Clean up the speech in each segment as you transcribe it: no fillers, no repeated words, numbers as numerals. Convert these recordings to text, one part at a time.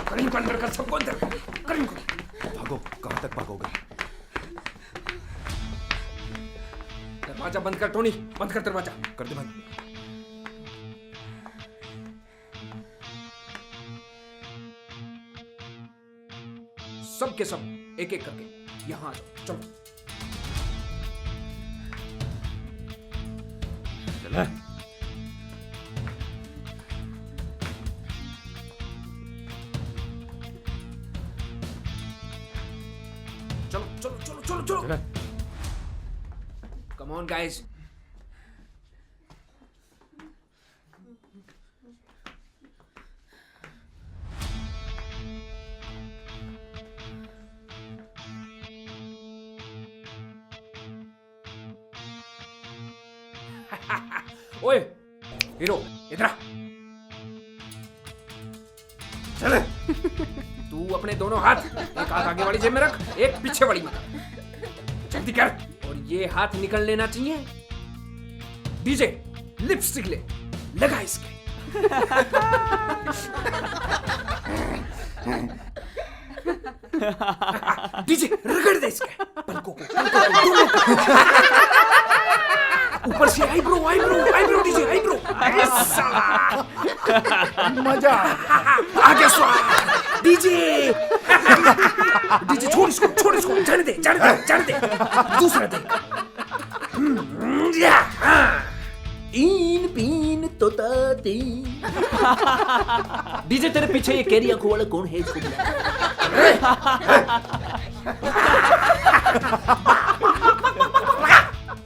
करीम को अंदर कर, सबको अंदर कर, करीम को। भागो, कहां तक भागोगे? दरवाजा बंद कर टोनी, बंद कर दरवाजा। कर दे बंद। सब के सब एक एक करके यहां आ जाओ, चलो। चला। चलो चलो चलो चलो चलो। चला। Come on guys. ओए हीरो, इधर आ। चले। तू अपने दोनों हाथ एक हाथ आगे वाली जेब में रख, एक पीछे वाली में रख। जल्दी कर। और ये हाथ निकल लेना चाहिए। डीजे लिपस्टिक ले, लगा इसके। डीजे रगड़ दे इसके पलकों को, दोनों को। ऊपर से eyebrow eyebrow eyebrow DJ eyebrow. मजा आ गया स्वाद डीजे। डीजे छोड़ इसको जाने दे जाने दे जाने दे। दूसरा दे। इन पीन तोता दे। डीजे तेरे पीछे ये केरी आंखों वाला कौन है? इसको बुला।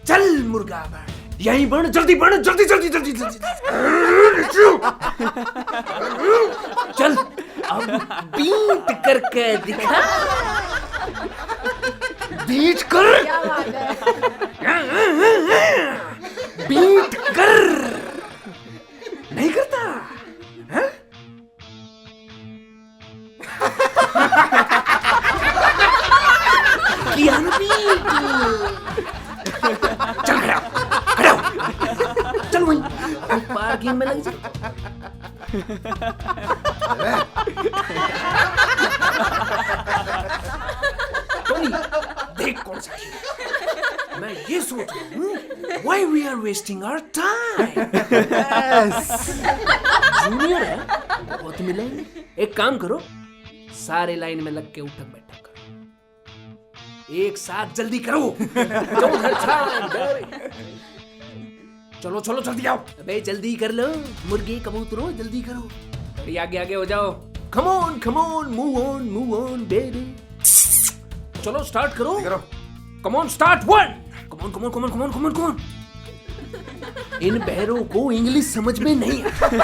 चल मुर्गा बन, यहीं बन, जल्दी बन, जल्दी जल्दी जल्दी जल्दी। चल अब बीट करके दिखा। बीट कर, बीट कर। नहीं करता है? किया ना बीट। चल खड़ा खड़ा चल वहीं पार्किंग में लग जा। टोनी देख कौन सा है। मैं ये सोच रहा हूँ why we are wasting our time। Junior है, बहुत मिलेंगे। एक काम करो, सारे लाइन में लग के उठक बैठक करो, एक साथ जल्दी करो। चलो चलो जल्दी आओ। अबे जल्दी कर लो मुर्गे कबूतरों, जल्दी करो। अरे आगे आगे हो जाओ। come on move on baby। चलो स्टार्ट करो। come on start one। come on। इन बहरों को इंग्लिश समझ में नहीं आती,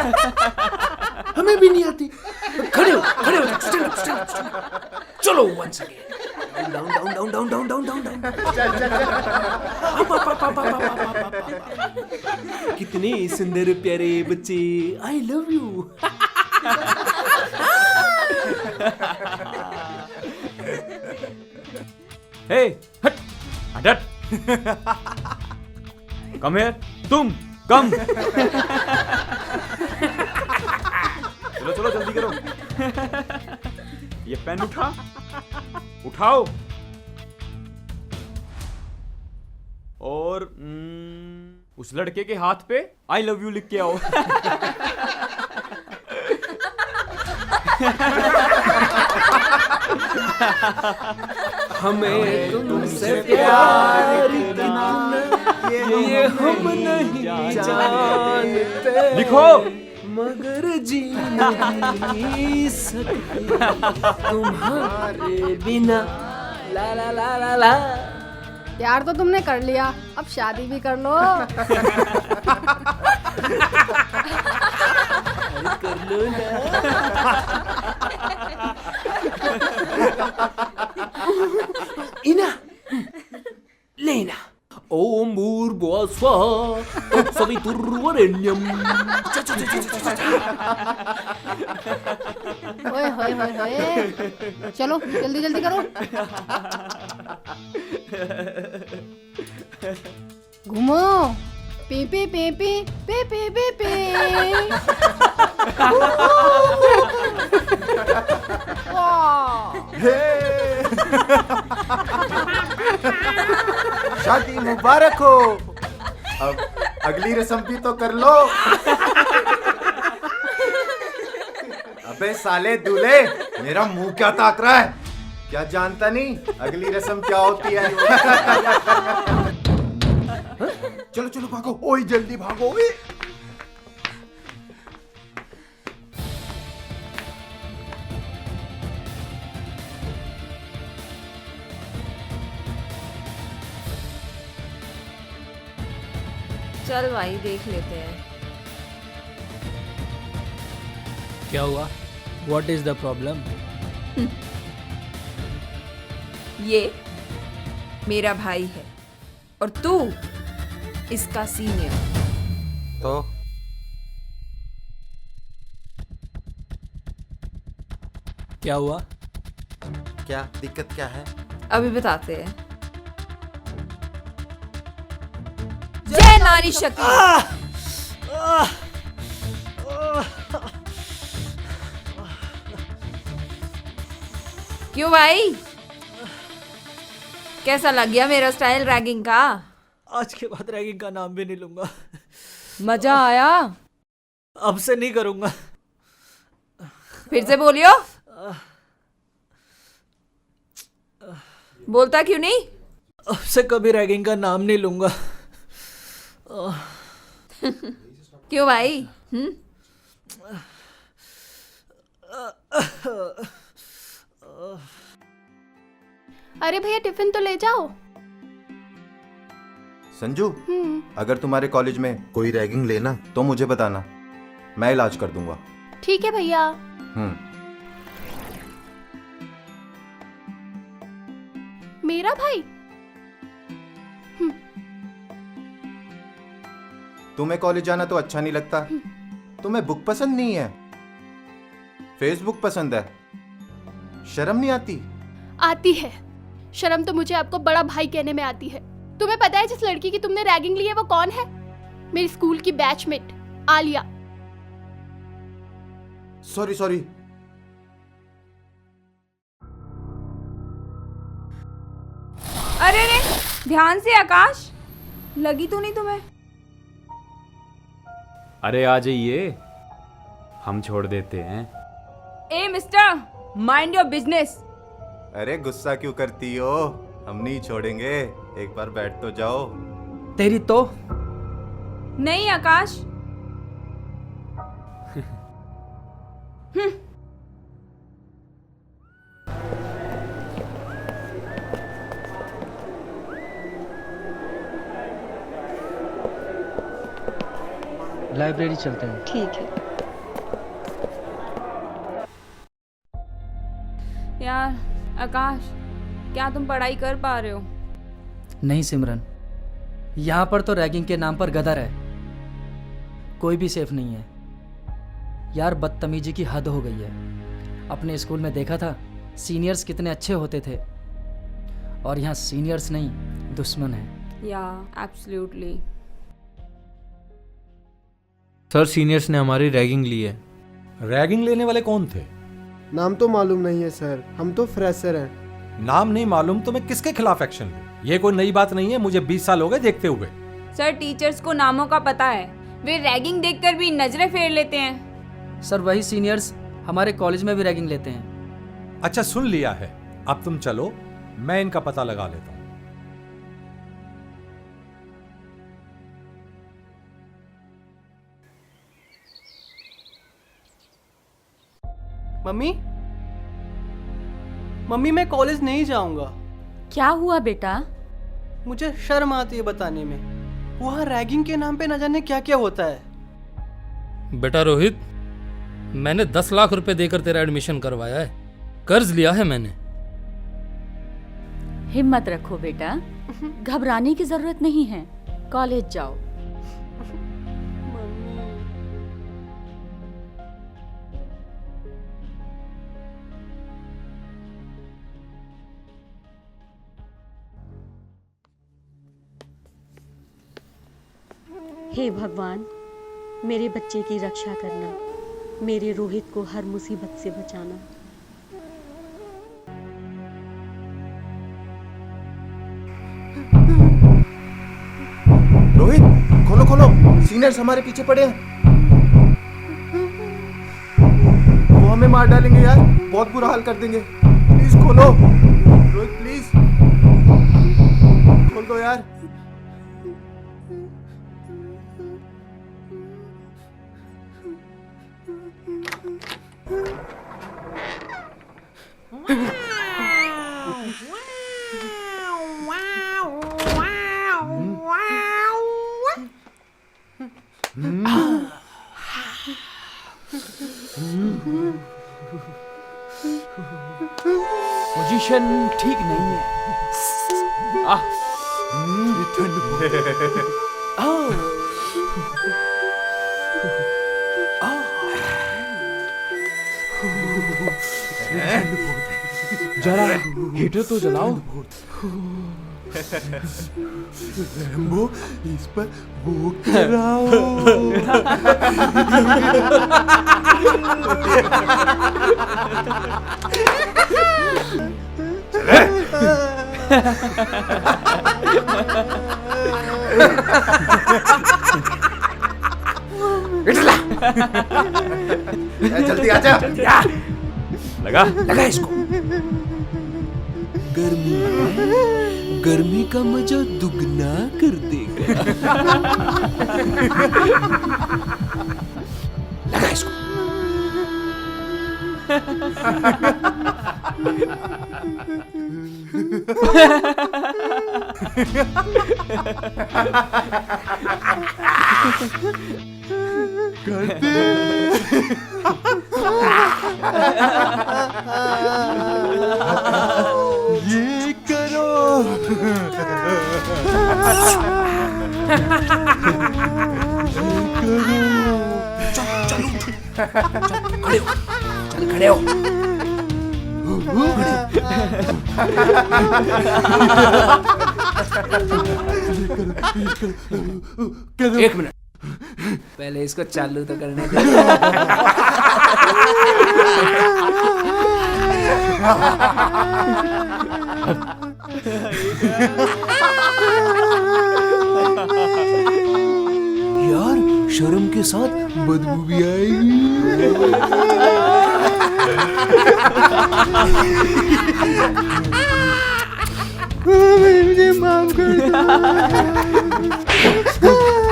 हमें भी नहीं आती। खड़े हो stand up। चलो once again down। कितने सुंदर प्यारे बच्चे, आई लव यू। हे हट हट। कम हियर, तुम कम। चलो जल्दी करो। ये पेन उठाओ और उस लड़के के हाथ पे आई लव यू लिख के आओ। हमें तुमसे प्यार कितना ये हम नहीं जानते। लिखो। मगर जी नहीं सकते तुम्हारे बिना। ला ला ला ला ला। प्यार तो तुमने कर लिया, अब शादी भी कर लो। कर लो ना। इना लेना ओम भूर्भुवः स्वः तत्सवितुर्वरेण्यम्। ओए होए चलो जल्दी जल्दी करो। घूमो। पी पी पी पी पी पी पी पी। मुबारक हो। अब अगली रस्म भी तो कर लो। अबे साले दूल्हे, मेरा मुंह क्या ताक रहा है? क्या जानता नहीं अगली रस्म क्या होती है? चलो चलो भागो, ओए जल्दी भागो। ओए चल भाई देख लेते हैं। क्या हुआ? What is the problem? ये मेरा भाई है और तू इसका सीनियर। तो क्या हुआ? क्या दिक्कत क्या है? अभी बताते हैं। जय नारी शक्ति। क्यों भाई, कैसा लग गया मेरा स्टाइल रैगिंग का? आज के बाद रैगिंग का नाम भी नहीं लूंगा। मजा आया? अब से नहीं करूंगा। फिर से बोलियो। बोलता क्यों नहीं? अब से कभी रैगिंग का नाम नहीं लूंगा। क्यों भाई? अरे भैया टिफिन तो ले जाओ। संजू, अगर तुम्हारे कॉलेज में कोई रैगिंग लेना तो मुझे बताना, मैं इलाज कर दूंगा। ठीक है भैया। मेरा भाई? तुम्हें कॉलेज जाना तो अच्छा नहीं लगता? तुम्हें बुक पसंद नहीं है, फेसबुक पसंद है, शर्म नहीं आती? आती है शर्म तो मुझे आपको बड़ा भाई कहने में आती है। तुम्हें पता है जिस लड़की की तुमने रैगिंग ली है वो कौन है? मेरी स्कूल की बैचमेट आलिया। Sorry sorry. अरे रे, ध्यान से आकाश, लगी तो नहीं तुम्हें? अरे आ जाइए, हम छोड़ देते हैं। ए मिस्टर, माइंड योर बिजनेस। अरे गुस्सा क्यों करती हो? हम नहीं छोड़ेंगे, एक बार बैठ तो जाओ। तेरी तो नहीं आकाश। लाइब्रेरी चलते हैं। ठीक है यार। आकाश, क्या तुम पढ़ाई कर पा रहे हो? नहीं सिमरन, यहाँ पर तो रैगिंग के नाम पर गदर है, कोई भी सेफ नहीं है। यार बदतमीजी की हद हो गई है। अपने स्कूल में देखा था सीनियर्स कितने अच्छे होते थे, और यहाँ सीनियर्स नहीं दुश्मन है। या एब्सोल्युटली। सर, सीनियर्स ने हमारी रैगिंग ली है। रैगिंग लेने वाले कौन थे? नाम तो मालूम नहीं है सर, हम तो फ्रेशर हैं। नाम नहीं मालूम तो मैं किसके खिलाफ एक्शन लूं? ये कोई नई बात नहीं है, मुझे 20 साल हो गए देखते हुए। सर, टीचर्स को नामों का पता है, वे रैगिंग देखकर भी नजरें फेर लेते हैं। सर वही सीनियर्स हमारे कॉलेज में भी रैगिंग लेते हैं। अच्छा सुन लिया है, अब तुम चलो, मैं इनका पता लगा लेता हूं। मम्मी, मम्मी मैं कॉलेज नहीं जाऊंगा। क्या हुआ बेटा? मुझे शर्म आती है बताने में। वहाँ रैगिंग के नाम पे न जाने क्या क्या होता है। बेटा रोहित, मैंने 10 लाख रुपए देकर तेरा एडमिशन करवाया है, कर्ज लिया है मैंने। हिम्मत रखो बेटा, घबराने की जरूरत नहीं है, कॉलेज जाओ। हे भगवान, मेरे बच्चे की रक्षा करना, मेरे रोहित को हर मुसीबत से बचाना। खोलो खोलो, सीनियर्स हमारे पीछे पड़े हैं। वो हमें मार डालेंगे यार, बहुत बुरा हाल कर देंगे। प्लीज खोलो रोहित, प्लीज खोल दो यार। पोजीशन ठीक नहीं है। जरा हीटर तो जलाओ। रैम्बो, इस पर वो कराओ। जल्दी आजा। लगा लगा इसको। गर्मी का मजा दुगना कर देगा। लगा इसको। ये करो। खड़े हो, चल खड़े हो। एक मिनट, पहले इसको चालू तो करने दे। यार शर्म के साथ बदबू भी आएगी। मुझे माफ कर दो।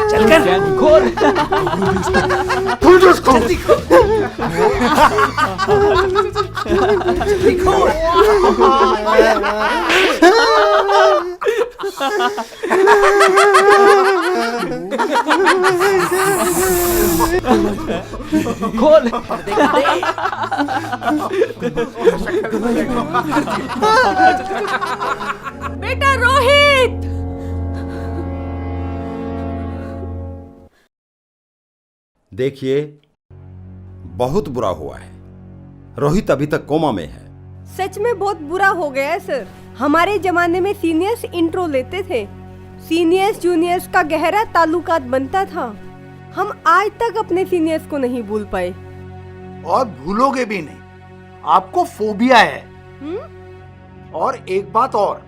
चल कर खोल। खोल उसको। जल्दी खोल। जल्दी खोल। खोल। बेटा रोहित, देखिए बहुत बुरा हुआ है। रोहित अभी तक कोमा में है। सच में बहुत बुरा हो गया है सर। हमारे जमाने में सीनियर्स इंट्रो लेते थे, सीनियर्स जूनियर्स का गहरा ताल्लुकात बनता था। हम आज तक अपने सीनियर्स को नहीं भूल पाए। और भूलोगे भी नहीं, आपको फोबिया है। और एक बात और,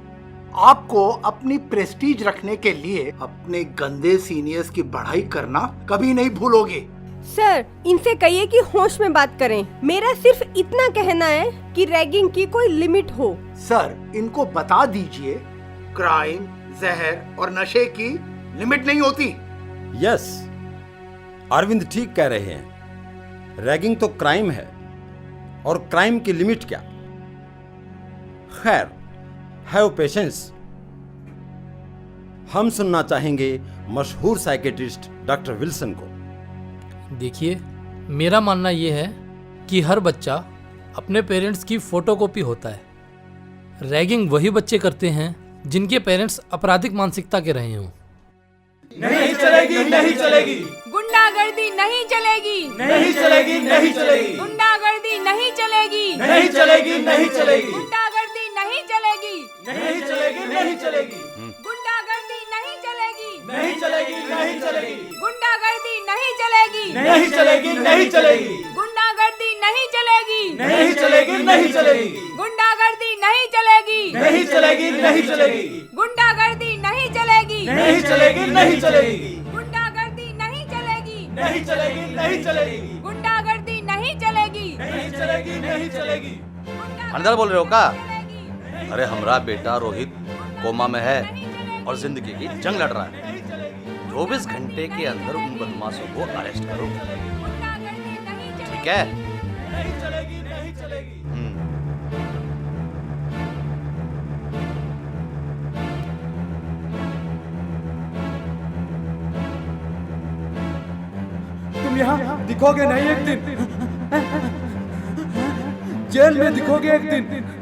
आपको अपनी प्रेस्टीज रखने के लिए अपने गंदे सीनियर्स की बढ़ाई करना कभी नहीं भूलोगे। सर इनसे कहिए कि होश में बात करें। मेरा सिर्फ इतना कहना है कि रैगिंग की कोई लिमिट हो। सर इनको बता दीजिए, क्राइम, जहर और नशे की लिमिट नहीं होती। यस, अरविंद ठीक कह रहे हैं। रैगिंग तो क्राइम है, और क्राइम की लिमिट क्या। खैर, हैव पेशेंस। हम सुनना चाहेंगे मशहूर साइकेट्रिस्ट डॉक्टर विल्सन को। देखिए, मेरा मानना यह है कि हर बच्चा अपने पेरेंट्स की फोटोकॉपी होता है। रैगिंग वही बच्चे करते हैं जिनके पेरेंट्स आपराधिक मानसिकता के रहे हों। नहीं चलेगी, नहीं चलेगी। गुंडागर्दी नहीं चलेगी, नहीं चलेगी, नहीं चलेगी। गुंडागर्दी नहीं चलेगी, नहीं चलेगी, नहीं चलेगी। गुंडागर्दी नहीं चलेगी, नहीं चलेगी, नहीं चलेगी। गुंडागर्दी नहीं चलेगी, नहीं चलेगी, नहीं चलेगी। गुंडागर्दी नहीं चलेगी, नहीं चलेगी, नहीं चलेगी। गुंडागर्दी नहीं चलेगी, नहीं चलेगी, नहीं चलेगी। गुंडागर्दी नहीं चलेगी, नहीं चलेगी, नहीं चलेगी। गुंडागर्दी नहीं चलेगी, नहीं चलेगी, नहीं चलेगी। गुंडागर्दी नहीं चलेगी, नहीं चलेगी, गुंडागर्दी नहीं चलेगी, नहीं चलेगी, नहीं चलेगी। अंदर बोल रहे हो का? अरे हमारा बेटा रोहित कोमा में है और जिंदगी की जंग लड़ रहा है। 24 घंटे के अंदर उन बदमाशों को अरेस्ट करो, ठीक है? नहीं चलेगी, नहीं चलेगी। तुम यहाँ दिखोगे नहीं एक दिन, जेल में दिखोगे एक दिन।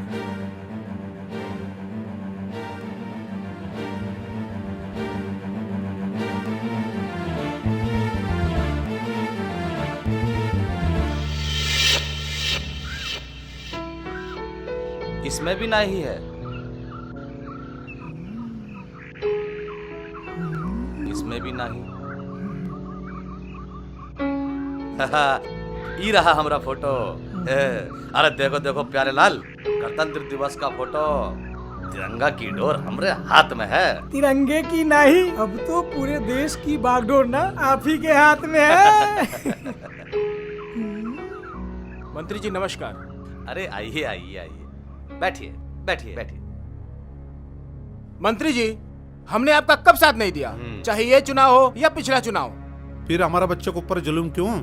इसमें भी नहीं है, इसमें भी नहीं। ई रहा हमारा फोटो। अरे देखो देखो प्यारे लाल, गणतंत्र दिवस का फोटो, तिरंगा की डोर हमरे हाथ में है। तिरंगे की नहीं, अब तो पूरे देश की बागडोर ना आप ही के हाथ में है। मंत्री जी नमस्कार। अरे आइए आइए आइए, बैठिए बैठिए बैठिए। मंत्री जी, हमने आपका कब साथ नहीं दिया, चाहे ये चुनाव हो या पिछला चुनाव। फिर हमारा बच्चों के ऊपर जुल्म क्यों?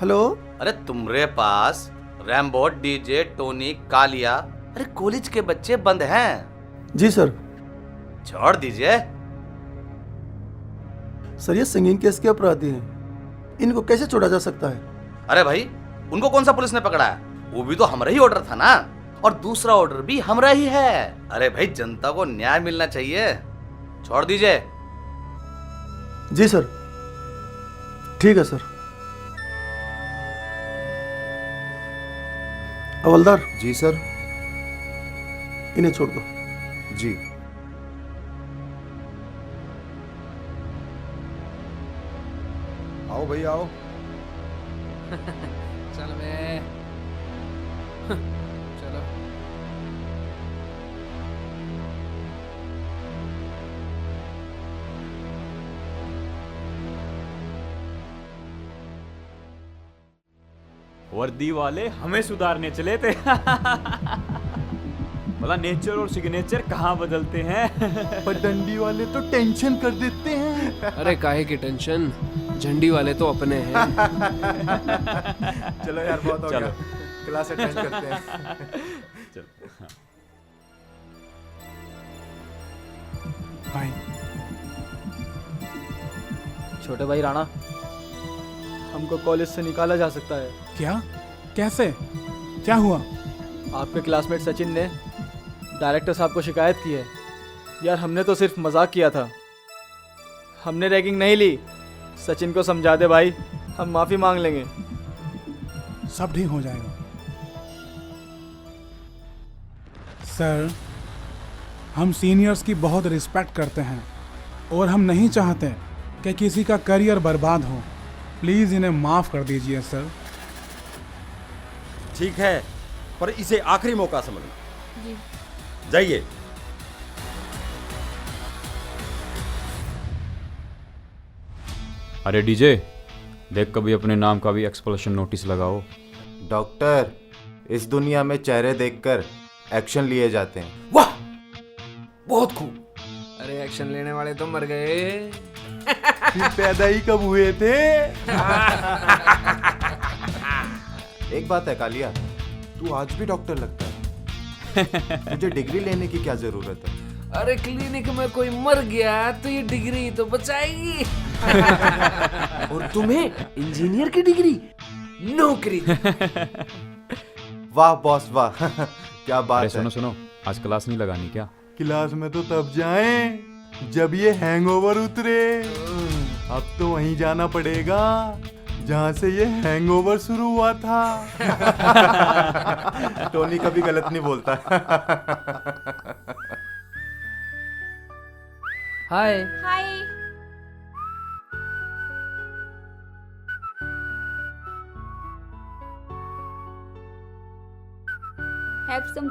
हेलो। अरे तुम्हारे पास रैम्बो, डीजे, टोनी, कालिया, अरे कॉलेज के बच्चे बंद हैं। जी सर। छोड़ दीजिए। सर ये सिंगिंग केस के अपराधी हैं, इनको कैसे छोड़ा जा सकता है? अरे भाई, उनको कौन सा पुलिस ने पकड़ा है? वो भी तो हमारा ही ऑर्डर था ना, और दूसरा ऑर्डर भी हमारा ही है। अरे भाई, जनता को न्याय मिलना चाहिए, छोड़ दीजिए। जी सर, ठीक है सर। हवलदार। जी सर। इन्हें छोड़ दो। जी। आओ भाई आओ। चल मैं चलो। वर्दी वाले हमें सुधारने चले थे। भला नेचर और सिग्नेचर कहाँ बदलते हैं? पर डंडी वाले तो टेंशन कर देते हैं। अरे काहे की टेंशन, झंडी वाले तो अपने हैं। चलो यार, बहुत हो चलो। गया, क्लास अटेंड करते हैं। चलो। भाई छोटे भाई राणा, हमको कॉलेज से निकाला जा सकता है। क्या? कैसे? क्या हुआ? आपके क्लासमेट सचिन ने डायरेक्टर साहब को शिकायत की है। यार हमने तो सिर्फ मजाक किया था, हमने रैगिंग नहीं ली। सचिन को समझा दे भाई, हम माफी मांग लेंगे। सब ठीक हो जाएगा सर। हम सीनियर्स की बहुत रिस्पेक्ट करते हैं और हम नहीं चाहते कि किसी का करियर बर्बाद हो। प्लीज इन्हें माफ कर दीजिए सर। ठीक है, पर इसे आखिरी मौका समझना। जी। जाइए। अरे डीजे, देख कभी अपने नाम का भी एक्सप्लेनेशन नोटिस लगाओ। डॉक्टर, इस दुनिया में चेहरे देखकर एक्शन लिए जाते हैं। वाह, बहुत खूब। अरे एक्शन लेने वाले तो मर गए। फिर पैदा ही कब हुए थे? एक बात है कालिया, तू आज भी डॉक्टर लगता है। तुझे डिग्री लेने की क्या जरूरत है? अरे क्लिनिक में कोई मर गया तो ये डिग्री तो बचाएगी। और तुम्हें इंजीनियर की डिग्री, नौकरी। वाह बॉस वाह। क्या बात है। सुनो सुनो, आज क्लास नहीं लगानी क्या? क्लास में तो तब जाएं जब ये हैंगओवर उतरे। अब तो वहीं जाना पड़ेगा जहाँ से ये हैंगओवर शुरू हुआ था। टोनी कभी गलत नहीं बोलता। हाय। हाय।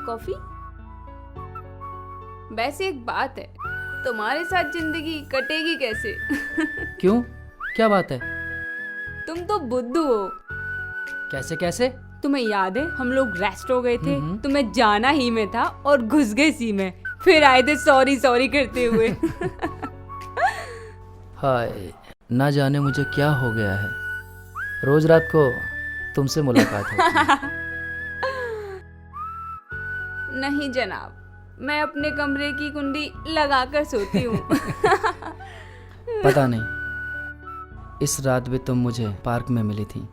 कॉफी? वैसे एक बात है, तुम्हारे साथ जिंदगी कटेगी कैसे? क्यों, क्या बात है? तुम तो बुद्धू हो। कैसे कैसे? तुम्हें याद है हम लोग रेस्ट हो गए थे, तुम्हें जाना ही में था और घुस गए सी में, फिर आए थे सॉरी सॉरी करते हुए। हाय, ना जाने मुझे क्या हो गया है, रोज रात को तुमसे मुलाकात होती है। नहीं जनाब, मैं अपने कमरे की कुंडी लगाकर सोती हूँ। पता नहीं, इस रात भी तुम मुझे पार्क में मिली थी।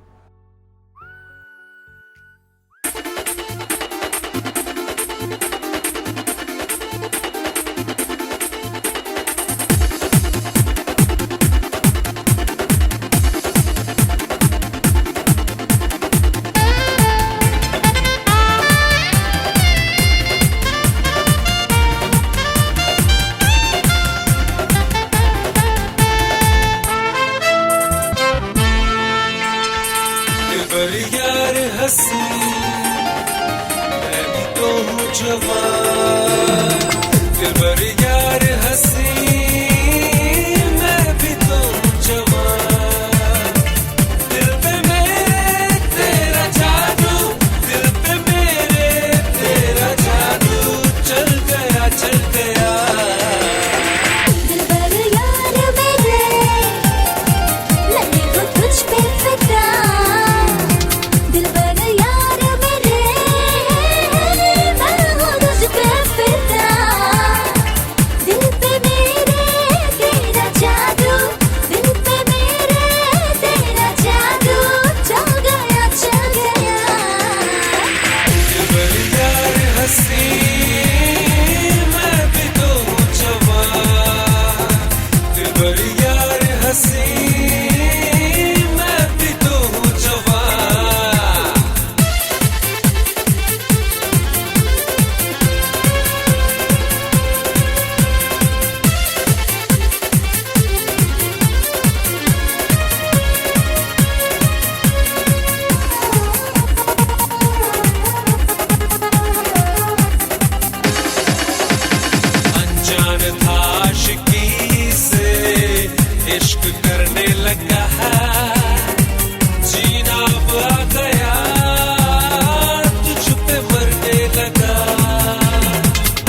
यार हंसी मैं भी तो हूँ जवान, दिलबर यार हंसी मैं भी तो हूँ जवान, दिल पे मेरे तेरा जादू, दिल पे मेरे तेरा जादू चल गया चल गया। दिलबर यार मेरे लगे हो तुझ पे फिदा, दिलबर यार मेरे मैं हूँ तुझ पे फिदा, दिल पे मेरे तेरा जादू, दिल पे मेरे तेरा जादू चल गया चल गया। दिलबर यार हंसी मैं भी तो हूँ जवान, दिलबर यार हंसी मैं भी तो हूँ जवान। अनजान था आशिकी से इश्क करने लगा है, जीना अब आ गया तुझ पे मरने लगा।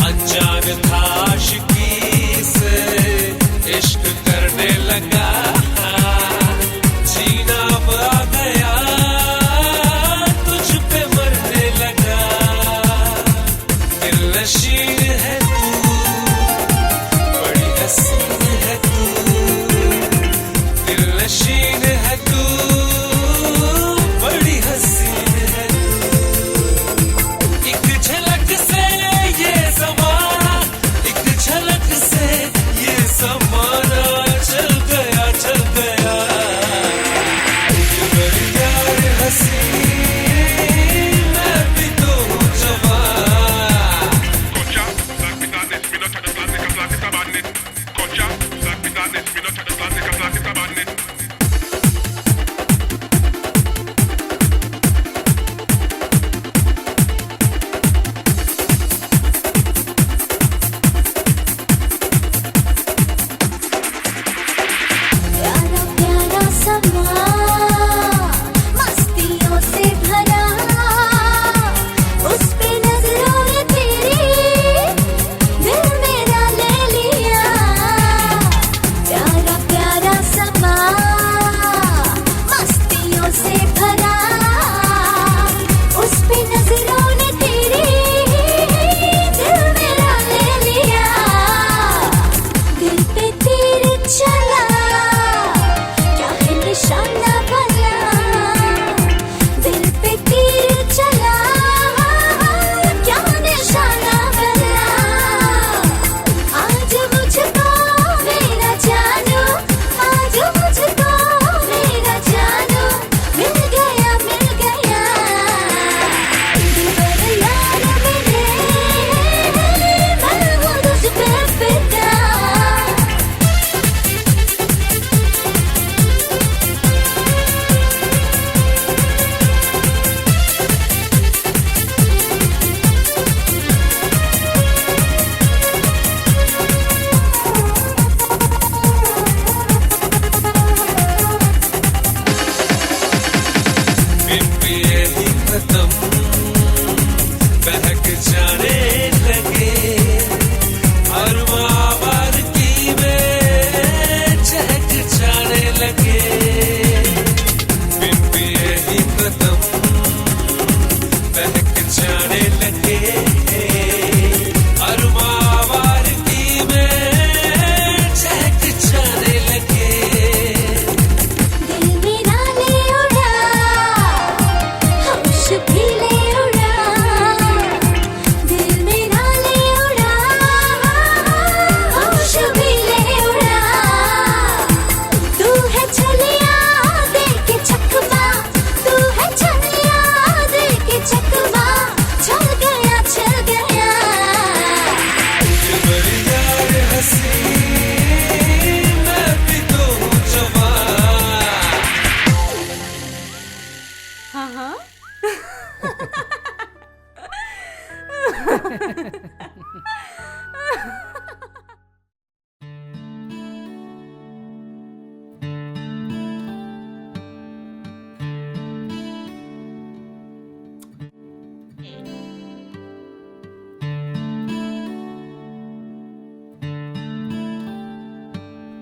अनजान था आशिकी से इश्क करने लगा, जीना अब आ गया तुझ पे मरने लगा। दिल नशीन है तू, बड़ी हसीन है तू, दिल नशीन है तू, बड़ी हसीन है तू। एक झलक से ये ज़माना, एक झलक से ये ज़माना चल गया चल गया। दिलबर यार हंसी मैं भी तो हूँ जवान।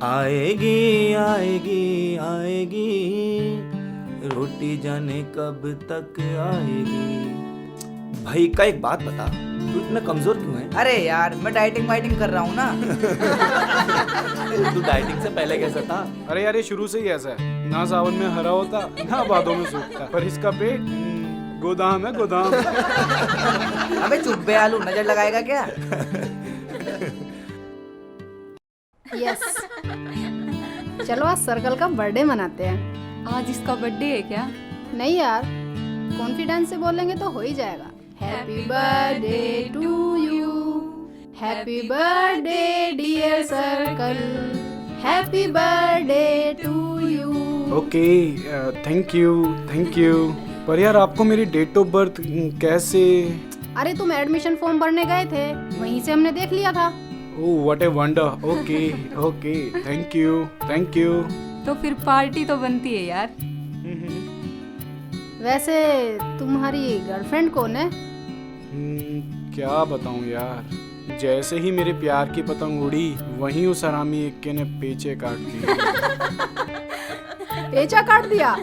आएगी आएगी आएगी, रोटी जाने कब तक आएगी। भाई का एक बात बता, तू इतना कमजोर क्यों है? अरे यार मैं डाइटिंग वाइटिंग कर रहा हूँ ना। तू डाइटिंग से पहले कैसा था? अरे यार ये शुरू से ही ऐसा है, ना सावन में हरा होता ना बादों में सूखता, पर इसका पेट गोदाम है गोदाम। अबे चुप बे आलू, नजर लगाएगा क्या? यस चलो आज सर्कल का बर्थडे मनाते हैं। आज इसका बर्थडे है क्या? नहीं यार, कॉन्फिडेंस से बोलेंगे तो हो ही जाएगा। Happy birthday to you, happy birthday dear circle, happy birthday to you. Okay thank you. पर यार आपको मेरी डेट ऑफ बर्थ कैसे? अरे तुम एडमिशन फॉर्म भरने गए थे, वहीं से हमने देख लिया था। Oh what a wonder. Okay thank you. तो फिर पार्टी तो बनती है यार। वैसे तुम्हारी गर्लफ्रेंड कौन है? क्या बताऊं यार, जैसे ही मेरे प्यार की पतंग उड़ी, वहीं उस हरामी एक्के ने पेचे काट दिए। पेचा काट दिया?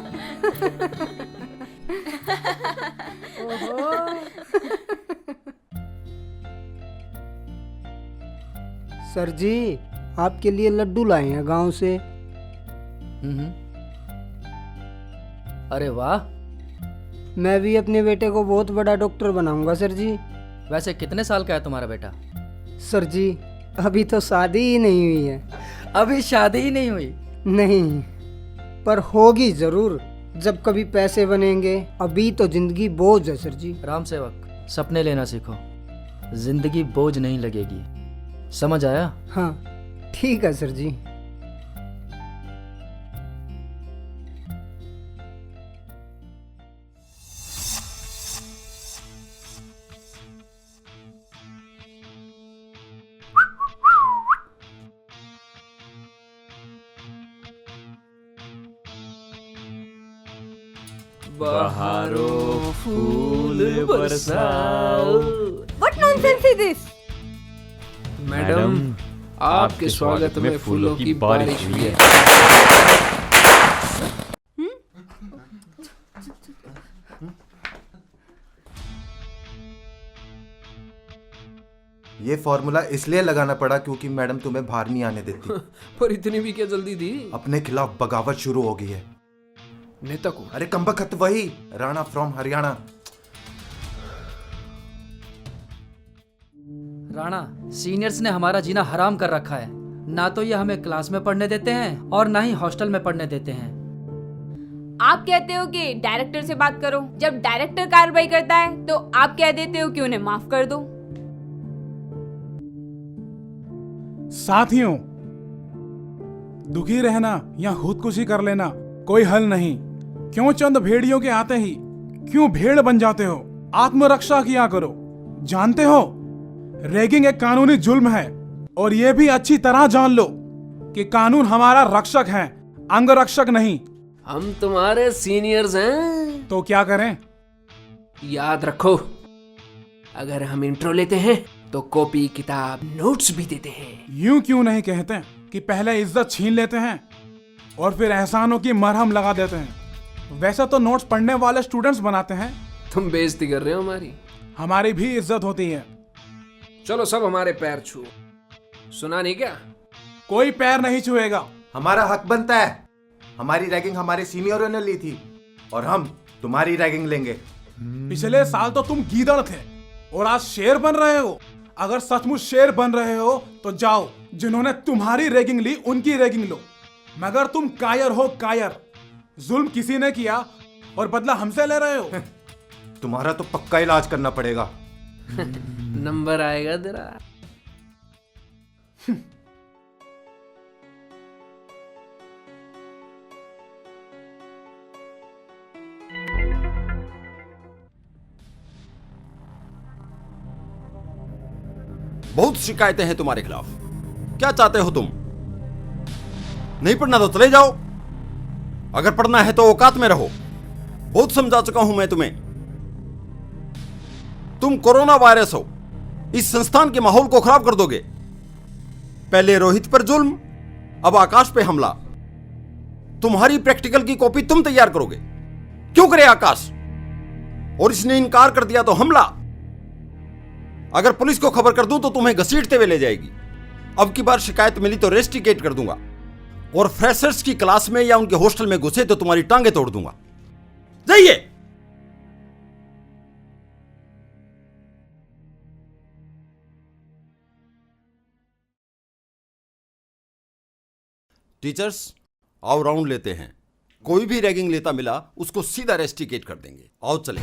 ओहो। सर जी आपके लिए लड्डू लाए हैं गांव से। अरे वाह, मैं भी अपने बेटे को बहुत बड़ा डॉक्टर बनाऊंगा सर जी। वैसे कितने साल का है तुम्हारा बेटा? सर जी अभी तो शादी ही नहीं हुई है। अभी शादी ही नहीं हुई? नहीं, पर होगी जरूर जब कभी पैसे बनेंगे। अभी तो जिंदगी बोझ है सर जी। राम सेवक, सपने लेना सीखो, जिंदगी बोझ नहीं लगेगी, समझ आया? हाँ ठीक है सर जी। बहारों फूल बरसाओ। What nonsense is this? Madam आपके स्वागत में फूलों की बारिश हुई है। ये फॉर्मूला इसलिए लगाना पड़ा क्योंकि मैडम तुम्हें बाहर नहीं आने देती। पर इतनी भी क्या जल्दी थी? अपने खिलाफ बगावत शुरू हो गई है। नेता को? अरे कमबख्त वही, राणा फ्रॉम हरियाणा। राणा, सीनियर्स ने हमारा जीना हराम कर रखा है। ना तो ये हमें क्लास में पढ़ने देते हैं और ना ही हॉस्टल में पढ़ने देते हैं। आप कहते हो कि डायरेक्टर से बात करो, जब डायरेक्टर कार्रवाई करता है तो आप कह देते हो कि उन्हें माफ कर दो। साथियों, दुखी रहना या खुदकुशी कर लेना कोई हल नहीं। क्यों चंद भेड़ियों के आते ही क्यों भेड़ बन जाते हो? आत्मरक्षा किया करो। जानते हो रैगिंग एक कानूनी जुल्म है, और यह भी अच्छी तरह जान लो कि कानून हमारा रक्षक है, अंगरक्षक नहीं। हम तुम्हारे सीनियर्स हैं। तो क्या करें? याद रखो, अगर हम इंट्रो लेते हैं तो कॉपी किताब नोट्स भी देते हैं। यूं क्यों नहीं कहते कि पहले इज्जत छीन लेते हैं और फिर एहसानों की मरहम लगा देते हैं। वैसे तो नोट्स पढ़ने वाले स्टूडेंट्स बनाते हैं। तुम बेइज्जती कर रहे हो हमारी। हमारी भी इज्जत होती है। चलो सब हमारे पैर छुओ। सुना नहीं क्या? कोई पैर नहीं छुएगा। हमारा हक बनता है। हमारी रैगिंग हमारे सीनियरों ने ली थी और हम तुम्हारी रैगिंग लेंगे। पिछले साल तो तुम गीदड़ थे और आज शेर बन रहे हो। अगर सचमुच शेर बन रहे हो तो जाओ, जिन्होंने तुम्हारी रैगिंग ली उनकी रैगिंग लो। मगर तुम कायर हो, कायर। जुल्म किसी ने किया और बदला हमसे ले रहे हो। तुम्हारा तो पक्का इलाज करना पड़ेगा। नंबर आएगा तेरा। बहुत शिकायतें हैं तुम्हारे खिलाफ। क्या चाहते हो तुम? नहीं पढ़ना तो चले जाओ, अगर पढ़ना है तो औकात में रहो। बहुत समझा चुका हूं मैं तुम्हें। तुम कोरोना वायरस हो, इस संस्थान के माहौल को खराब कर दोगे। पहले रोहित पर जुल्म, अब आकाश पे हमला। तुम्हारी प्रैक्टिकल की कॉपी तुम तैयार करोगे। क्यों करे आकाश? और इसने इनकार कर दिया तो हमला। अगर पुलिस को खबर कर दूं तो तुम्हें घसीटते हुए ले जाएगी। अब की बार शिकायत मिली तो रेस्टिकेट कर दूंगा, और फ्रेशर्स की क्लास में या उनके हॉस्टल में घुसे तो तुम्हारी टांगे तोड़ दूंगा। जाइए। टीचर्स, आओ राउंड लेते हैं। कोई भी रैगिंग लेता मिला उसको सीधा रेस्टिकेट कर देंगे। आओ चले।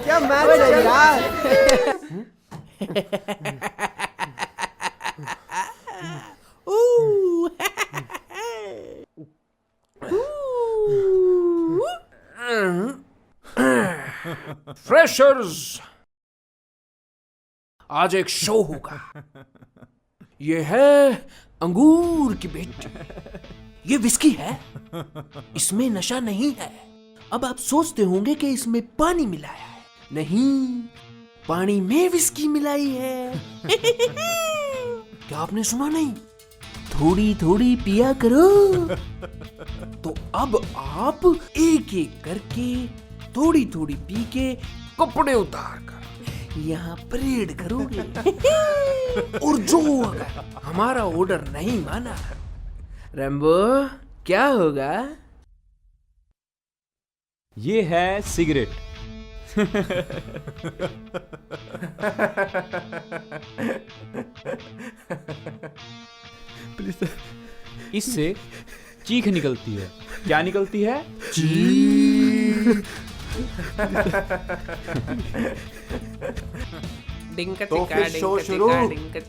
क्या मैच है यार। फ्रेशर्स, आज एक शो होगा। ये है अंगूर की बेटी। ये विस्की है, इसमें नशा नहीं है। अब आप सोचते होंगे कि इसमें पानी मिलाया है। नहीं, पानी में विस्की मिलाई है। क्या आपने सुना नहीं? थोड़ी थोड़ी पिया करो। तो अब आप एक एक करके थोड़ी थोड़ी पी के कपड़े उतार कर यहाँ परेड करोगे। और जो अगर हमारा ऑर्डर नहीं माना, रैम्बो, क्या होगा? ये है सिगरेट। प्लीज। इससे चीख निकलती है। क्या निकलती है? तो फिर शो शुरू।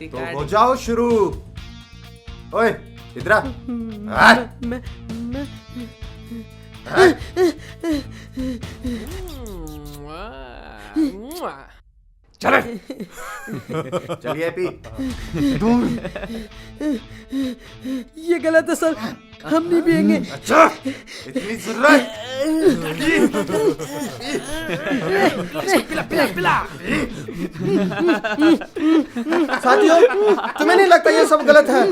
तो हो जाओ शुरू। ओए इधर आ। चले। चलिए पी। दूर। ये गलत है सर, हम नहीं पिएंगे। अच्छा, इतनी जरूरत? पिला पिला पिला। साथियों, तुम्हें नहीं लगता ये सब गलत है?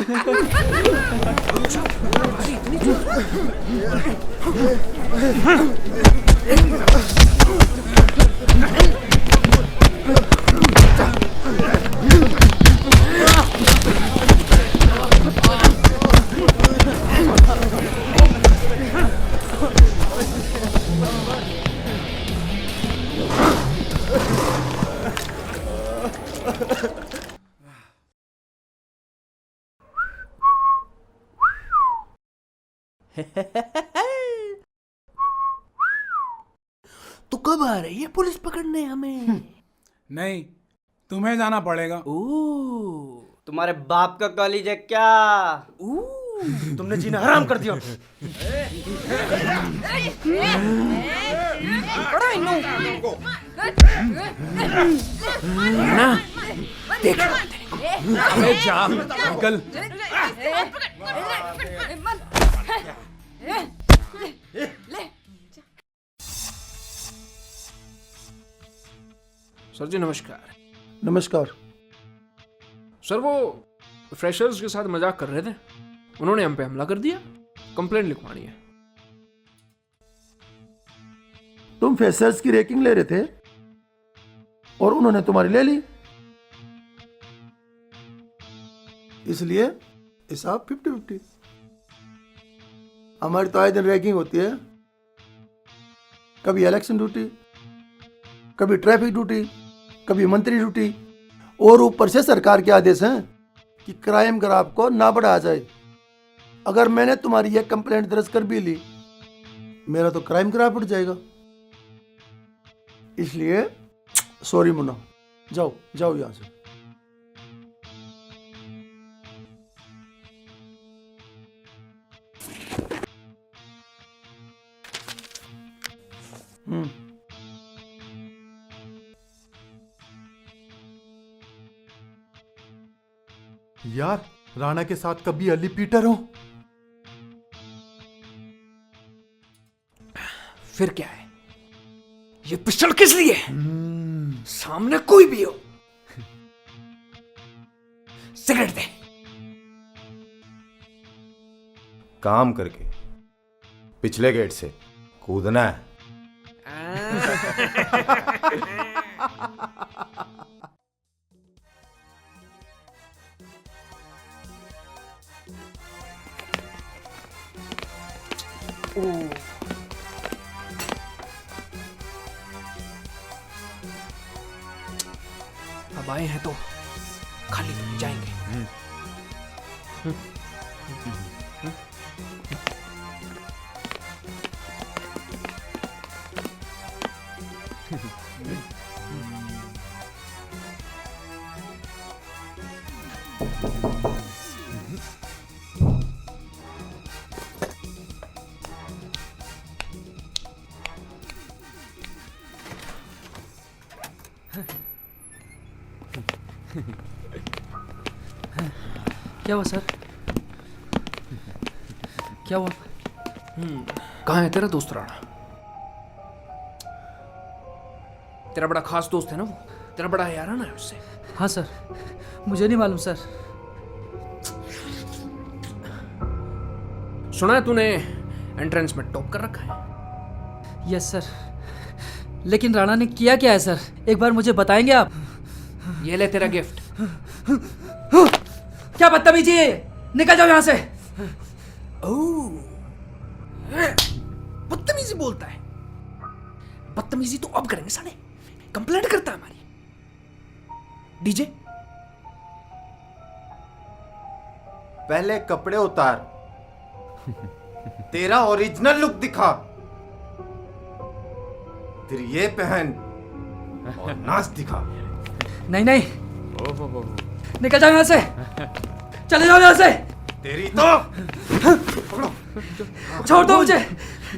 तो कब आ रही है पुलिस पकड़ने हमें? नहीं, तुम्हें जाना पड़ेगा। तुम्हारे बाप का कॉलेज है क्या? तुमने जीना हराम कर दिया। ना देख। अरे जा, निकल। सर जी नमस्कार। नमस्कार। सर वो फ्रेशर्स के साथ मजाक कर रहे थे, उन्होंने हम पे हमला कर दिया। कंप्लेंट लिखवानी है। तुम फ्रेशर्स की रैगिंग ले रहे थे और उन्होंने तुम्हारी ले ली, इसलिए हिसाब 50-50। हमारी तो आए दिन रैगिंग होती है। कभी इलेक्शन ड्यूटी, कभी ट्रैफिक ड्यूटी, कभी मंत्री ड्यूटी, और ऊपर से सरकार के आदेश हैं कि क्राइम ग्राफ को ना बढ़ाया जाए। अगर मैंने तुम्हारी यह कंप्लेंट दर्ज कर भी ली मेरा तो क्राइम किराया पड़ जाएगा। इसलिए सॉरी मुन्ना, जाओ जाओ यहाँ से। यार राणा के साथ कभी अली पीटर हो? फिर क्या है? ये पिस्टल किस लिए? सामने कोई भी हो, सिगरेट दे। काम करके पिछले गेट से कूदना है। अब आए हैं तो खाली तो नहीं जाएंगे। क्या हुआ सर? क्या हुआ? कहाँ है तेरा दोस्त राणा? तेरा बड़ा खास दोस्त है ना वो, तेरा बड़ा याराना है उससे। हाँ सर, मुझे नहीं मालूम सर। सुना है तूने एंट्रेंस में टॉप कर रखा है? यस सर, लेकिन राणा ने किया क्या है सर? एक बार मुझे बताएंगे आप? ये ले तेरा गिफ्ट। क्या बदतमीजी है, निकल जाओ यहाँ से। बदतमीजी बोलता है? बदतमीजी तो अब करेंगे साले, कंप्लेंट करता है हमारी। डीजे पहले कपड़े उतार, तेरा ओरिजिनल लुक दिखा, फिर ये पहन और नाच दिखा। नहीं नहीं, निकल जाओ यहाँ से, चले जाओ यहाँ से। तेरी तो छोड़ दो मुझे,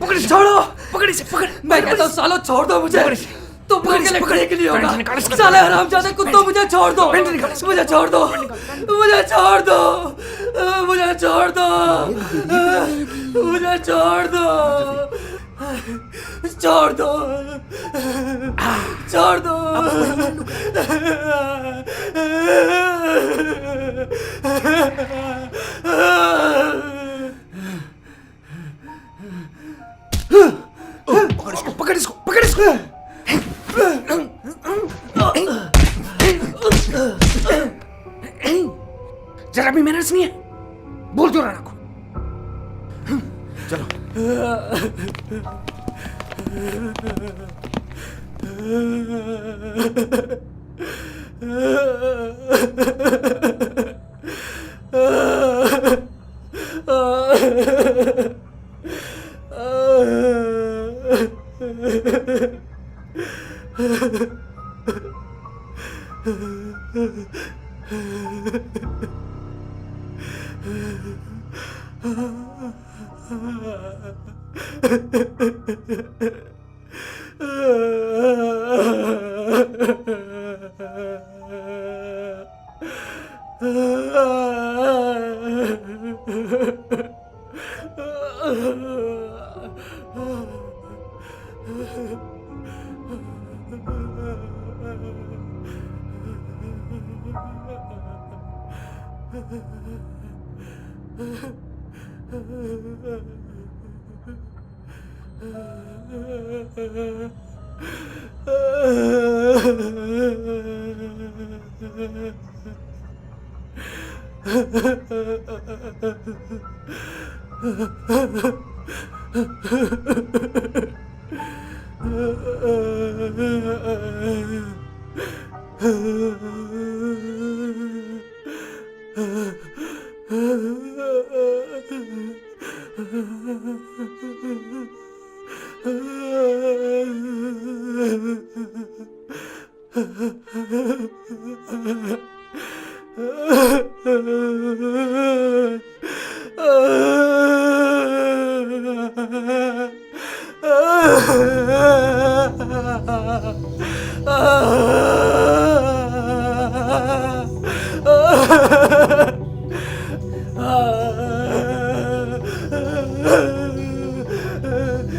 पकड़ से, छोड़ो, पकड़ से, पकड़। मैं कहता हूँ सालो छोड़ दो मुझे। तुम लोग के लिए पकड़ के लिए होगा। निकाल इसकी। साले हरामजादे कुत्तों, मुझे छोड़ दो, मुझे छोड़ दो, मुझे छोड़ दो, मुझे छोड़ दो, मुझे छोड़ दो, छोड़ दो, छोड़ दो। पकड़ इसको, पकड़ इसको, पकड़ इसको। जरा भी मैनर्स नहीं है, बोल दो राणा को। चलो।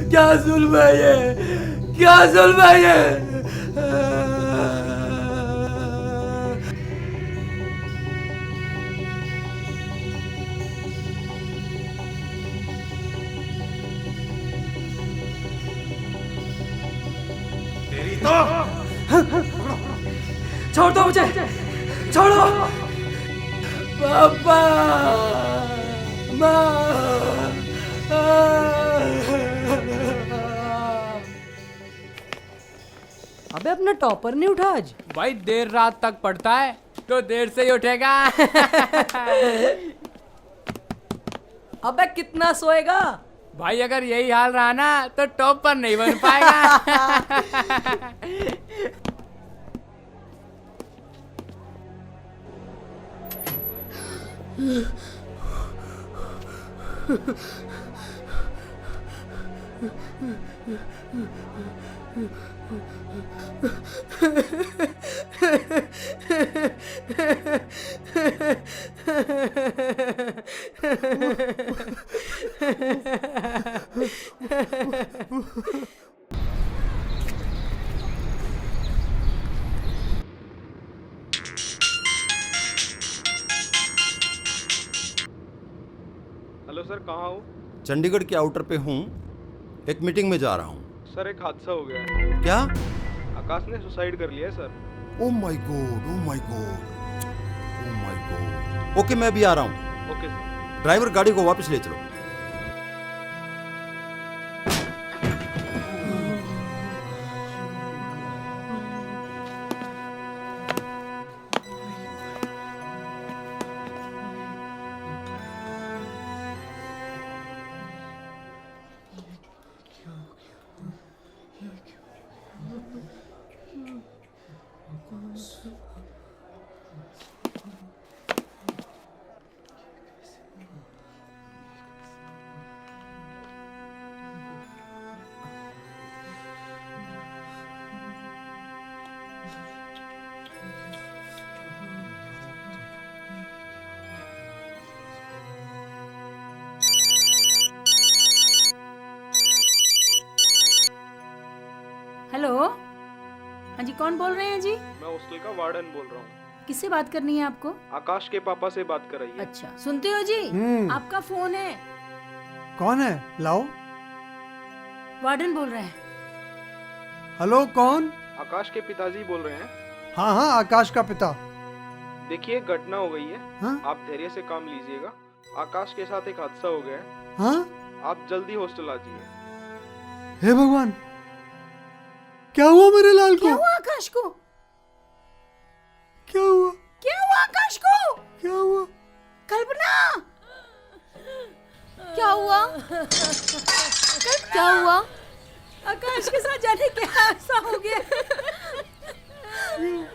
क्या जुल्म है ये, क्या जुल्म है ये। छोड़ दो मुझे, छोड़ो। पापा, माँ। अबे अपना टॉपर नहीं उठा आज? भाई देर रात तक पढ़ता है तो देर से ही उठेगा। अबे कितना सोएगा? भाई अगर यही हाल रहा ना तो टॉपर नहीं बन पाएगा। हेलो सर, कहाँ हो? चंडीगढ़ के आउटर पे हूँ, एक मीटिंग में जा रहा हूँ। सर एक हादसा हो गया है। क्या? आकाश ने सुसाइड कर लिया है sir. Oh my God, oh my God, oh my God. Okay, मैं भी आ रहा हूँ। Okay sir. ड्राइवर गाड़ी को वापस ले चलो। हेलो, हाँ जी, कौन बोल रहे हैं जी? मैं हॉस्टल का वार्डन बोल रहा हूँ। किससे बात करनी है आपको? आकाश के पापा से बात कराइए। अच्छा, सुनते हो जी? आपका फोन है। कौन है? लाओ। वार्डन बोल रहे हैं। हेलो, कौन? आकाश के पिताजी बोल रहे हैं। हाँ हाँ, आकाश का पिता। देखिए, घटना हो गई है। हाँ? आप धैर्य से काम लीजिएगा। आकाश के साथ एक हादसा हो गया है। हाँ? आप जल्दी हॉस्टल आ जाइए। हे भगवान, क्या हुआ मेरे लाल को? क्या हुआ आकाश को? क्या हुआ? क्या हुआ आकाश को? क्या हुआ? कल्पना, क्या हुआ? क्या हुआ? आकाश के साथ जाने क्या ऐसा हो गया?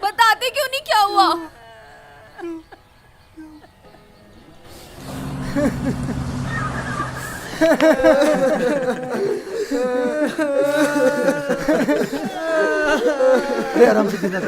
बताते क्यों नहीं क्या हुआ? अरे आराम से जीना।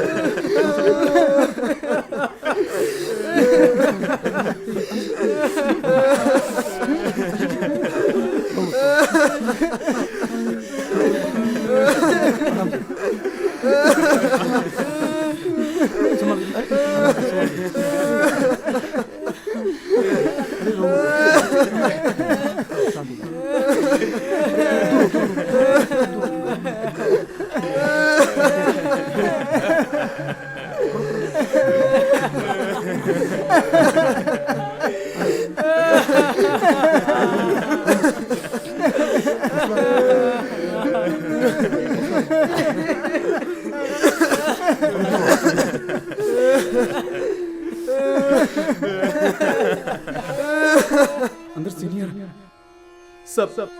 अंदर सीनियर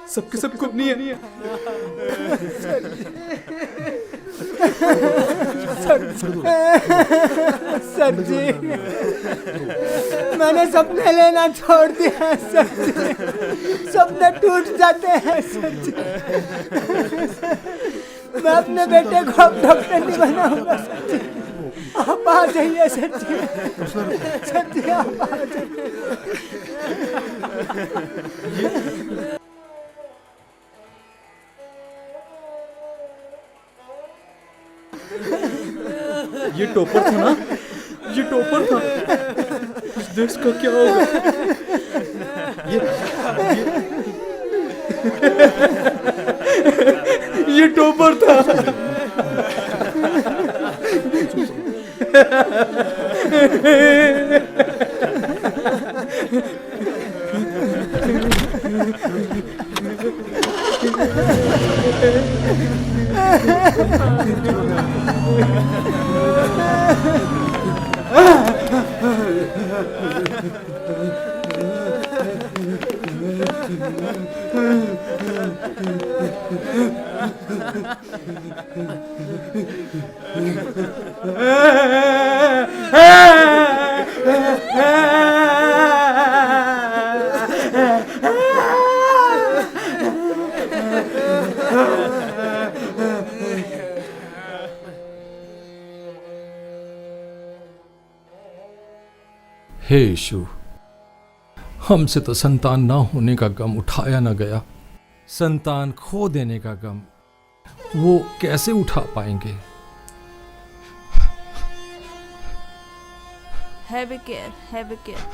सबके सब कुछ नहीं है। सर जी, मैंने सपने लेना छोड़ दिया सर जी। सपने टूट जाते हैं सर जी। मैं अपने बेटे को अब डॉक्टर नहीं बनाऊंगा सर जी। आप आ जाइए सर जी, सर जी आप आ जाइए। ये टॉपर था ना, ये टॉपर था। इस देश का क्या होगा? ये टॉपर था। हे यीशु, हमसे तो संतान ना होने का गम उठाया ना गया, संतान खो देने का गम वो कैसे उठा पाएंगे? Have a care, have a care.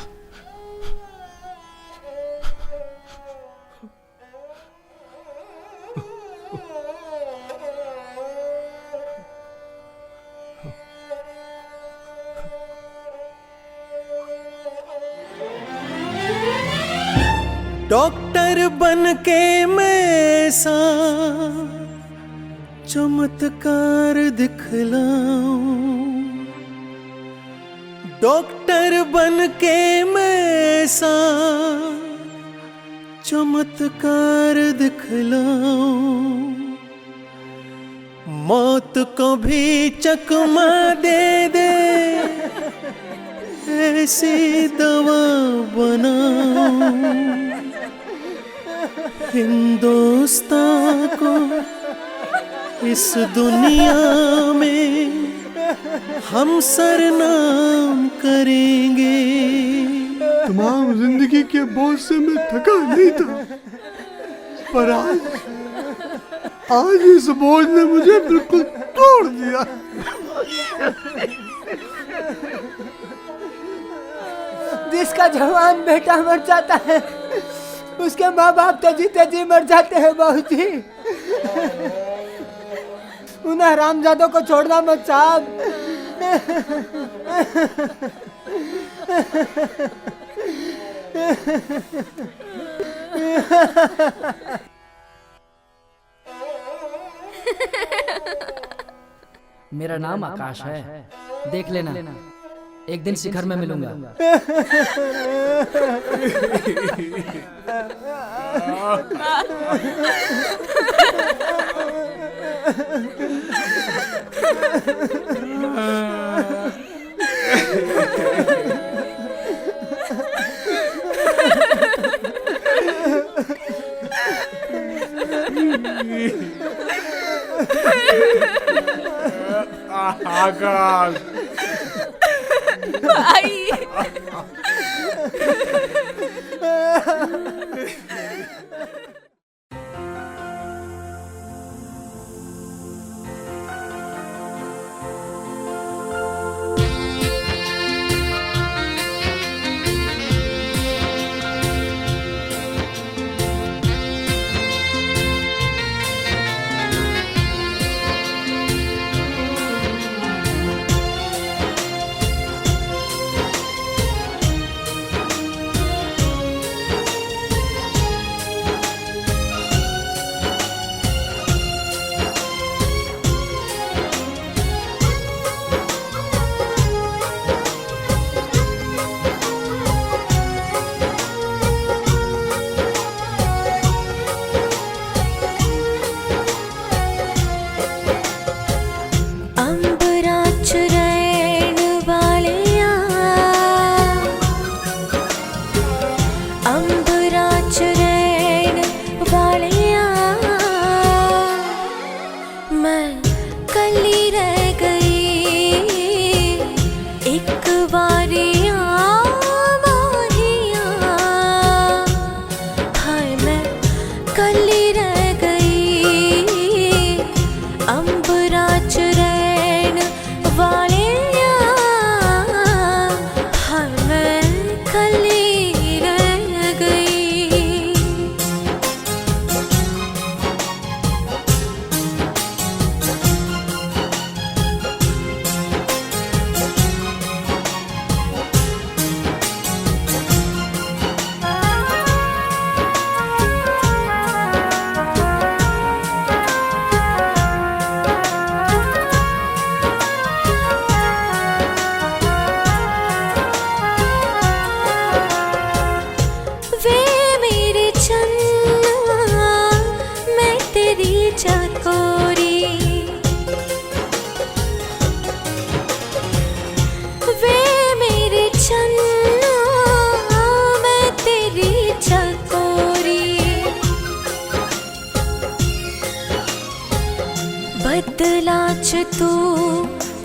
Doctor बन के मैं ऐसा चमत्कार दिखलाऊं, डॉक्टर बन के मैं ऐसा चमत्कार दिखलाऊं, मौत को भी चकमा दे दे ऐसी दवा बनाऊं, हिंदुस्तान को इस दुनिया में हम सरनाम करेंगे। तमाम जिंदगी के बोझ से मैं थका नहीं था, पर आज इस बोझ ने मुझे बिल्कुल तोड़ दिया। जिसका जवान बेटा मर जाता है उसके माँ बाप तो जीते जी मर जाते हैं बहू जी। उन हरामजादों को छोड़ना मत साहब। मेरा नाम आकाश है, देख लेना एक दिन शिखर में मिलूंगा। आकाश भाई बदला च तू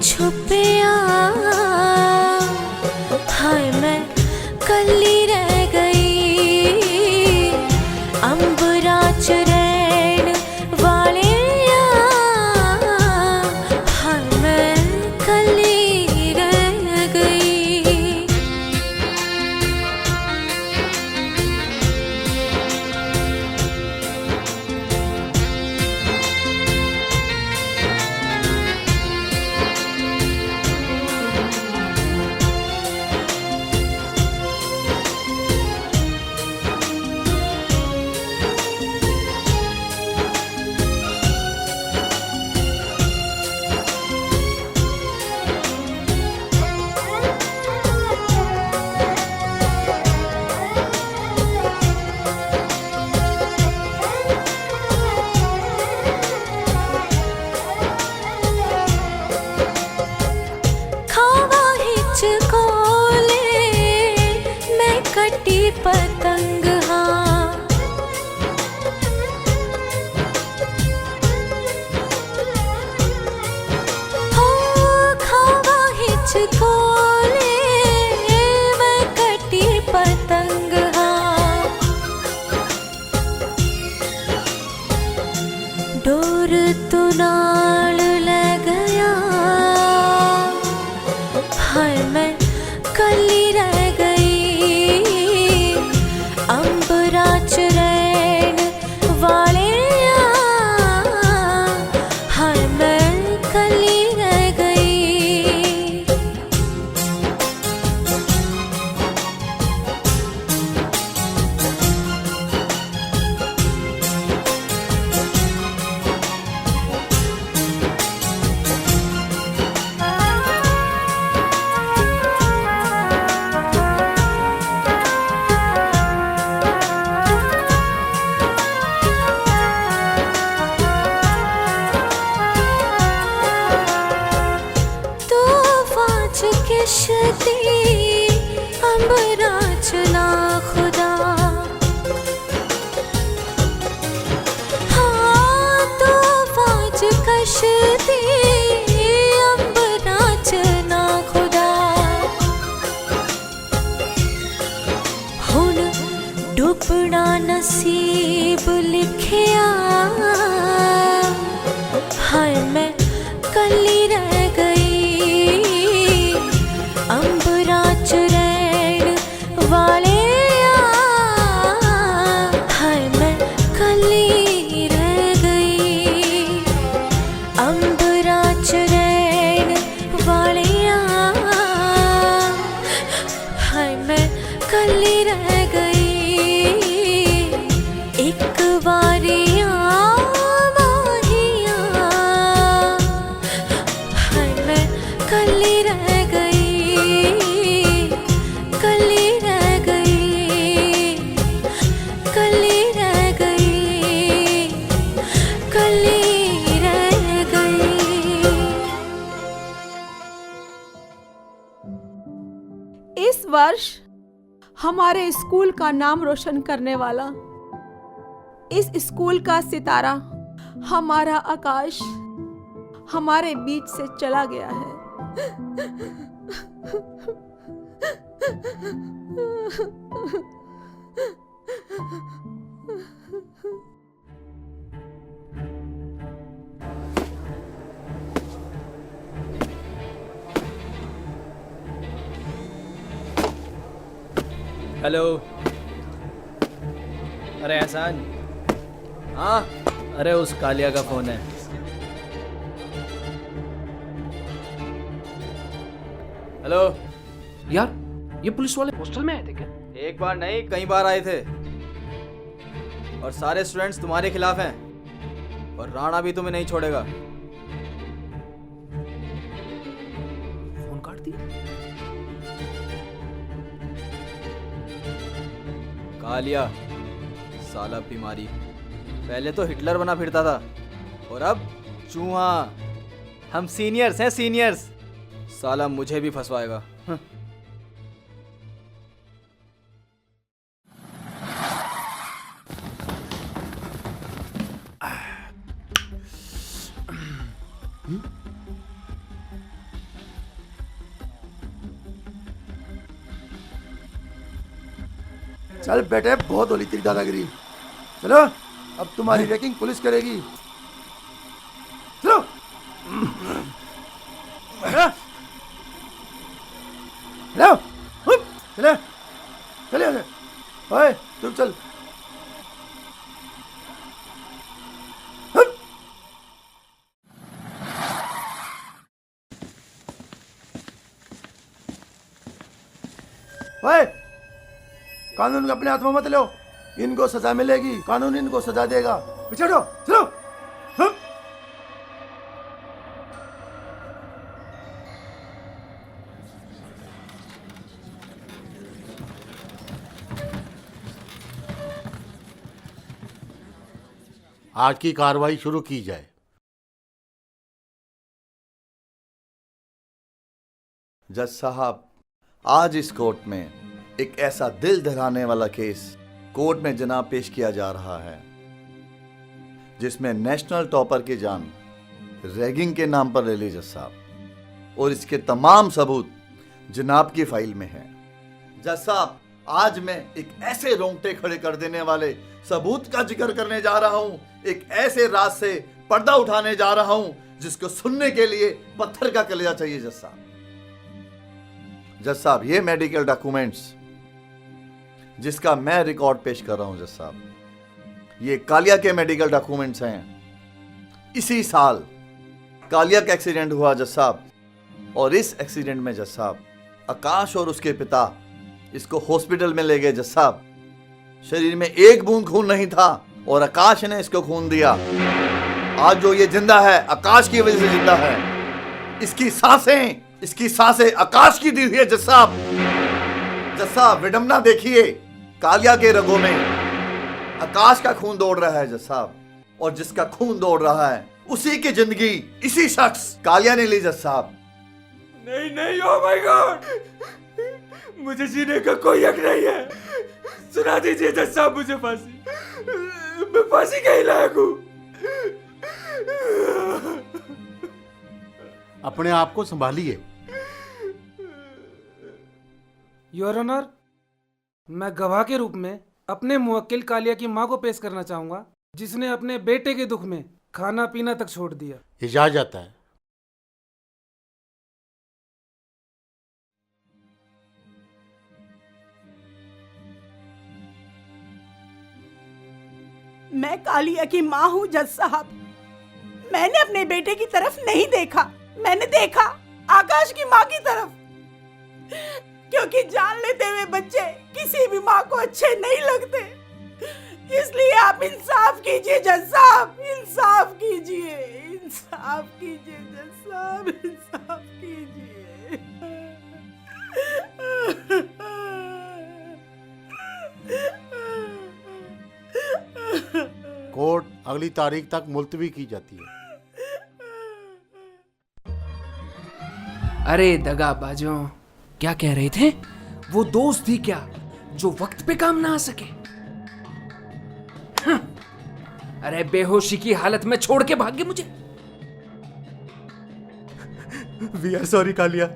छुपिया हाय मैं कली रह गई अंबरा च रैन वाले हाय मैं कली रह गई। खावा हिचकोले मैं कटी पतंग हाँ हो खावा हिचकोले मैं कटी पतंग हाँ डोर तू नाल ले गया हाय मैं कली रह गई अंबरा च रैन वाले हाय मैं कली रह गई। तूफान च किश्ती अंबरा च ना खुदा हाँ तूफान च कश्ती अंबरा च ना खुदा हुन डुबना नसीब लिखिया हाय मैं कली रह गई अंबरा च रैन वाले हाय मैं कली रह गई अंबरा च रैन वाले हाय मैं कली रह गई एक बारिया माहिया हाय मैं कली रह गई कली रह गई कली रह गई कली रह गई। इस वर्ष हमारे स्कूल का नाम रोशन करने वाला इस स्कूल का सितारा हमारा आकाश हमारे बीच से चला गया है। हेलो। अरे एहसान। हाँ अरे उस कालिया का फोन है। हेलो यार ये पुलिस वाले हॉस्टल में आए थे क्या? एक बार नहीं कई बार आए थे और सारे स्टूडेंट्स तुम्हारे खिलाफ हैं और राणा भी तुम्हें नहीं छोड़ेगा। फोन काट दिया। कालिया साला बीमारी, पहले तो हिटलर बना फिरता था और अब चूहा। हम सीनियर्स हैं सीनियर्स। साला मुझे भी फंसवाएगा। चल बेटे, बहुत होली तेरी दादागिरी। चलो, अब तुम्हारी रैगिंग पुलिस करेगी। चलो। चलो, चले, चले, ओए, तुम चल। ओए, कानून अपने हाथ में मत लो, इनको सजा मिलेगी, कानून इनको सजा देगा। पीछे हटो, चलो। आज की कार्रवाई शुरू की जाए। जज साहब, आज इस कोर्ट में एक ऐसा दिल दहलाने वाला केस कोर्ट में जनाब पेश किया जा रहा है जिसमें नेशनल टॉपर की जान रैगिंग के नाम पर ले ली जज साहब, और इसके तमाम सबूत जनाब की फाइल में हैं। जज साहब, आज मैं एक ऐसे रोंगटे खड़े कर देने वाले सबूत का जिक्र करने जा रहा हूं, एक ऐसे राज से पर्दा उठाने जा रहा हूं जिसको सुनने के लिए पत्थर का कलेजा चाहिए। जज साहब, ये मेडिकल डॉक्यूमेंट्स जिसका मैं रिकॉर्ड पेश कर रहा हूं जज साहब, ये कालिया के मेडिकल डॉक्यूमेंट्स हैं। इसी साल कालिया का एक्सीडेंट हुआ जज साहब, और इस एक्सीडेंट में जज साहब आकाश और उसके पिता इसको हॉस्पिटल में ले गए जज साहब। शरीर में एक बूंद खून नहीं था और आकाश ने इसको खून दिया। आज जो ये जिंदा है आकाश की वजह से जिंदा है। इसकी सांसें आकाश की दी हुई है जज साहब। जज साहब, विडंबना देखिए, कालिया के रगों में आकाश का खून दौड़ रहा है जज साहब, और जिसका खून दौड़ रहा है उसी की जिंदगी इसी शख्स कालिया ने ली जज साहब। नहीं नहीं, ओ माय गॉड, मुझे जीने का कोई हक नहीं है। सुना दीजिए जज साहब, मुझे फांसी, मैं फांसी का ही लायक हूं। अपने आप को संभालिए। योर ऑनर, मैं गवाह के रूप में अपने मुवक्किल कालिया की मां को पेश करना चाहूंगा, जिसने अपने बेटे के दुख में खाना पीना तक छोड़ दिया। इजाजत है। मैं कालिया की माँ हूँ जज साहब। मैंने अपने बेटे की तरफ नहीं देखा, मैंने देखा आकाश की माँ की तरफ, क्योंकि जान लेते हुए बच्चे किसी भी माँ को अच्छे नहीं लगते। इसलिए आप इंसाफ कीजिए जज साहब, इंसाफ कीजिए, इंसाफ कीजिए जज साहब, इंसाफ कीजिए। कोर्ट अगली तारीख तक मुलतवी की जाती है। अरे दगाबाजों, क्या कह रहे थे? वो दोस्त थी क्या जो वक्त पे काम ना आ सके? अरे बेहोशी की हालत में छोड़ के भाग गए मुझे। वी आर सॉरी कालिया,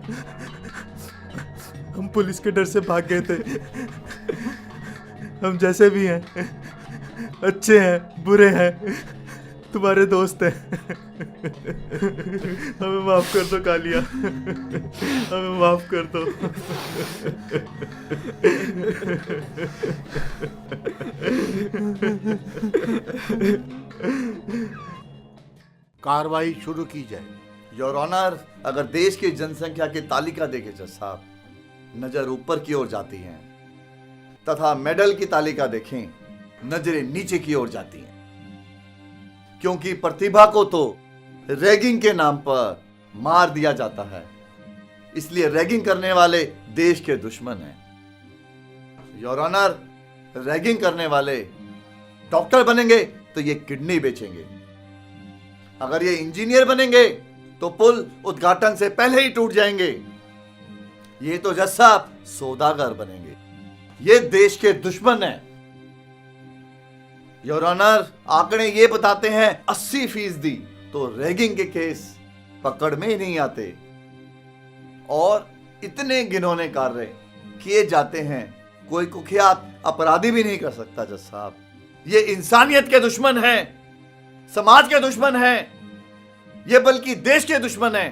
हम पुलिस के डर से भाग गए थे। हम जैसे भी हैं, अच्छे हैं बुरे हैं, तुम्हारे दोस्त हैं। हमें माफ कर दो कालिया, हमें माफ कर दो। कार्रवाई शुरू की जाए। योर ऑनर, अगर देश की जनसंख्या की तालिका देखें जज साहब, नजर ऊपर की ओर जाती है, तथा मेडल की तालिका देखें, नजरें नीचे की ओर जाती हैं। क्योंकि प्रतिभा को तो रैगिंग के नाम पर मार दिया जाता है, इसलिए रैगिंग करने वाले देश के दुश्मन हैं। योर ऑनर, रैगिंग करने वाले डॉक्टर बनेंगे तो ये किडनी बेचेंगे, अगर ये इंजीनियर बनेंगे तो पुल उद्घाटन से पहले ही टूट जाएंगे। ये तो जज साहब सौदागर बनेंगे। ये देश के दुश्मन हैं। योर ऑनर, आंकड़े ये बताते हैं 80% तो रैगिंग के केस पकड़ में ही नहीं आते, और इतने घिनौने कार्य किए जाते हैं। कोई कुख्यात अपराधी भी नहीं कर सकता जज साहब। ये इंसानियत के दुश्मन हैं, समाज के दुश्मन हैं, ये बल्कि देश के दुश्मन हैं।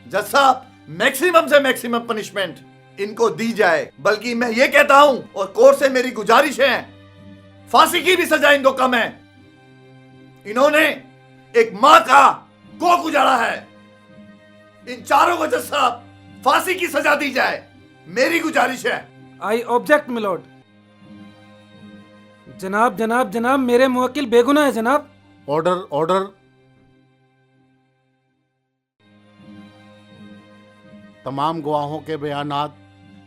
जज साहब, मैक्सिमम से मैक्सिमम पनिशमेंट इनको दी जाए। बल्कि मैं ये कहता हूं और कोर्ट से मेरी गुजारिश है, फांसी की भी सजा इनको कम है। इन्होंने एक मां का कोख उजाड़ा है। इन चारों को जज साहब फांसी की सजा दी जाए, मेरी गुजारिश है। I object milord. जनाब जनाब जनाब, मेरे मुवक्किल बेगुनाह है जनाब। Order order. तमाम गवाहों के बयानात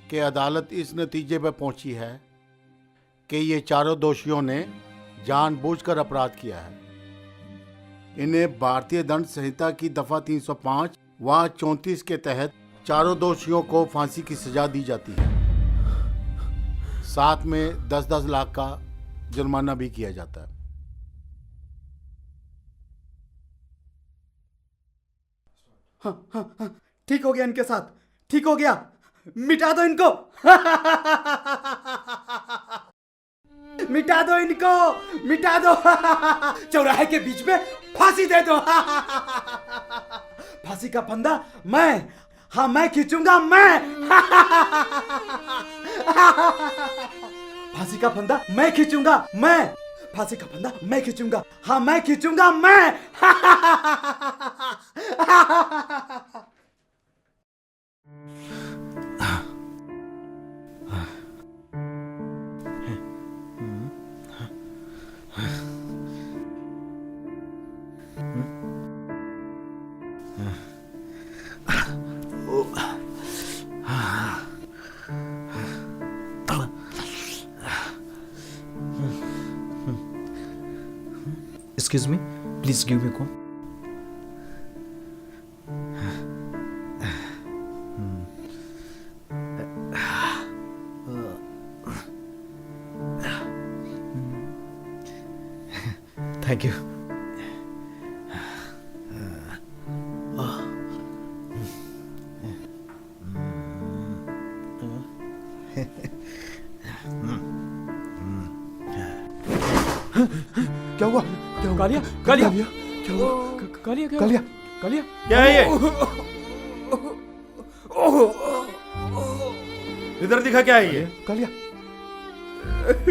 के अदालत इस नतीजे पर पहुंची है कि ये चारों दोषियों ने जानबूझकर अपराध किया है। इन्हें भारतीय दंड संहिता की दफा 305 व 34 के तहत चारों दोषियों को फांसी की सजा दी जाती है। साथ में 10-10 लाख का जुर्माना भी किया जाता है। हाँ हाँ हाँ, ठीक हो गया इनके साथ, ठीक हो गया। मिटा दो इनको मिटा दो इनको, मिटा दो। चौराहे के बीच में फांसी दे दो। फांसी का फंदा मैं, हाँ मैं खींचूंगा मैं। फांसी का फंदा मैं खींचूंगा मैं। फांसी का फंदा मैं खींचूंगा, हाँ मैं खींचूंगा मैं। Excuse me, please give me a call. Thank you. क्या हुआ? कालिया, कालिया, क्या हुआ? कालिया, क्या कालिया, कालिया, क्या है ये? इधर दिखा, क्या है ये? कालिया।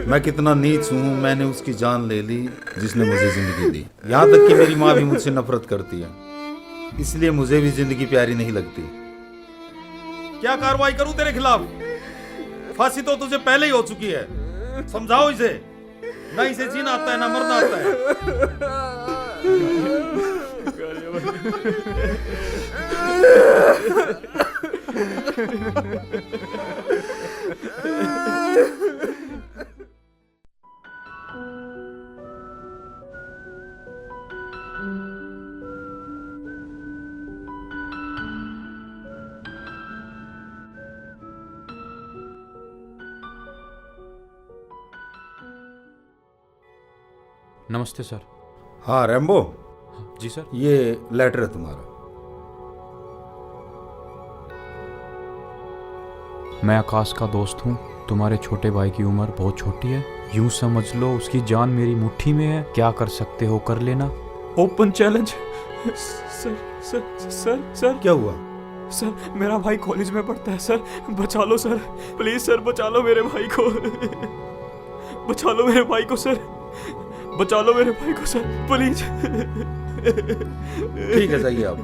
मैं कितना नीच हूँ, मैंने उसकी जान ले ली जिसने मुझे जिंदगी दी। यहाँ तक कि मेरी माँ भी मुझसे नफरत करती है, इसलिए मुझे भी जिंदगी प्यारी नहीं लगती। क्या कार्रवाई करूं तेरे खिलाफ? फांसी तो तुझे पहले ही हो चुकी है। समझाओ इसे, ना इसे जीना आता है ना मरना आता है। नमस्ते सर। हाँ रैम्बो। जी सर। ये लेटर है तुम्हारा। मैं आकाश का दोस्त हूँ। तुम्हारे छोटे भाई की उम्र बहुत छोटी है, यूं समझ लो उसकी जान मेरी मुट्ठी में है। क्या कर सकते हो कर लेना। Open challenge. Sir sir sir sir क्या हुआ? सर मेरा भाई कॉलेज में पढ़ता है सर, बचा लो सर, प्लीज सर बचा लो मेरे भाई को। बचा लो मेरे भाई को सर, बचा लो मेरे भाई को सर, प्लीज। ठीक है, जाइए आप।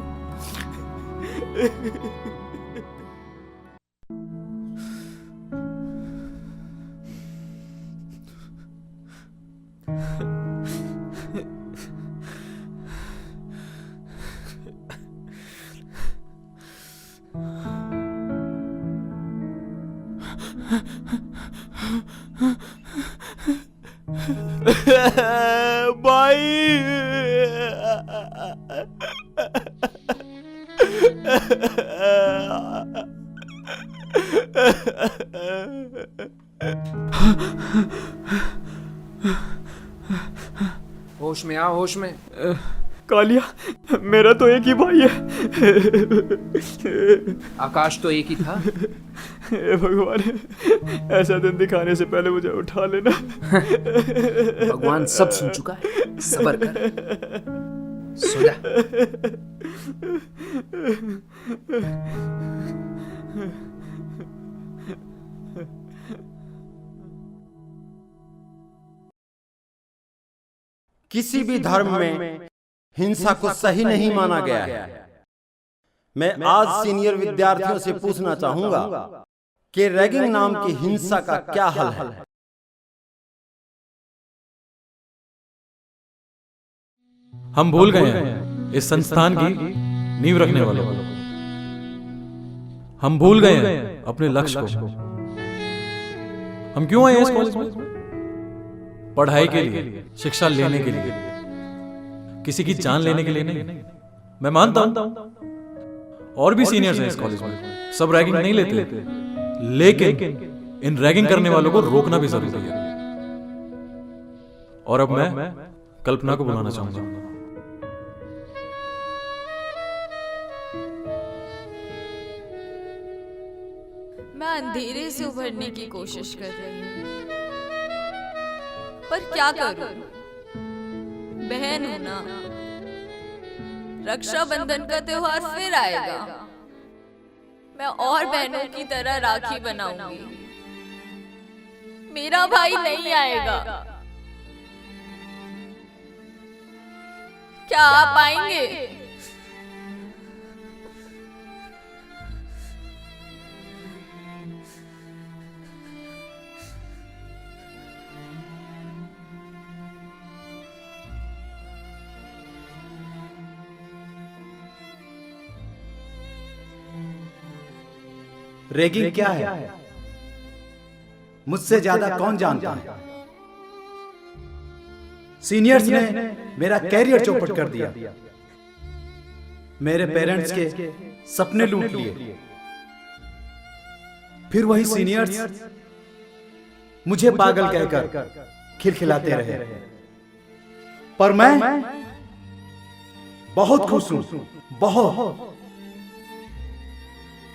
होश में आ, होश में। कालिया, मेरा तो एक ही भाई है। आकाश तो एक ही था। हे भगवान, ऐसा दिन दिखाने से पहले मुझे उठा लेना। भगवान सब सुन चुका है, सब्र कर, सो जा। किसी भी धर्म में हिंसा को सही नहीं माना गया है। मैं आज सीनियर विद्यार्थियों से पूछना चाहूंगा कि रैगिंग नाम की हिंसा का क्या हल है। हम भूल गए हैं इस संस्थान की नींव रखने वालों को। हम भूल गए हैं अपने लक्ष्य को। हम क्यों आए इस कॉलेज में? पढ़ाई के लिए, शिक्षा लेने के लिए, किसी की जान लेने के लिए नहीं। मैं मानता हूं और भी सीनियर्स हैं इस कॉलेज में, सब रैगिंग नहीं लेते, लेकिन इन रैगिंग करने वालों को रोकना भी जरूरी है। और अब मैं कल्पना को बुलाना चाहूंगा। मैं अंधेरे से उभरने की कोशिश कर रही हूँ, पर क्या करूं? बहन हूं ना। रक्षाबंधन का त्योहार फिर आएगा, मैं और बहनों की तरह राखी बनाऊंगी। मेरा भाई नहीं आएगा। क्या आप आएंगे? रैगिंग क्या है? मुझसे ज्यादा कौन जानता है? सीनियर्स ने मेरा कैरियर चौपट कर दिया, मेरे पेरेंट्स के सपने लूट लिए। फिर वही सीनियर्स मुझे पागल कहकर खिलखिलाते रहे। पर मैं बहुत खुश हूं, बहुत,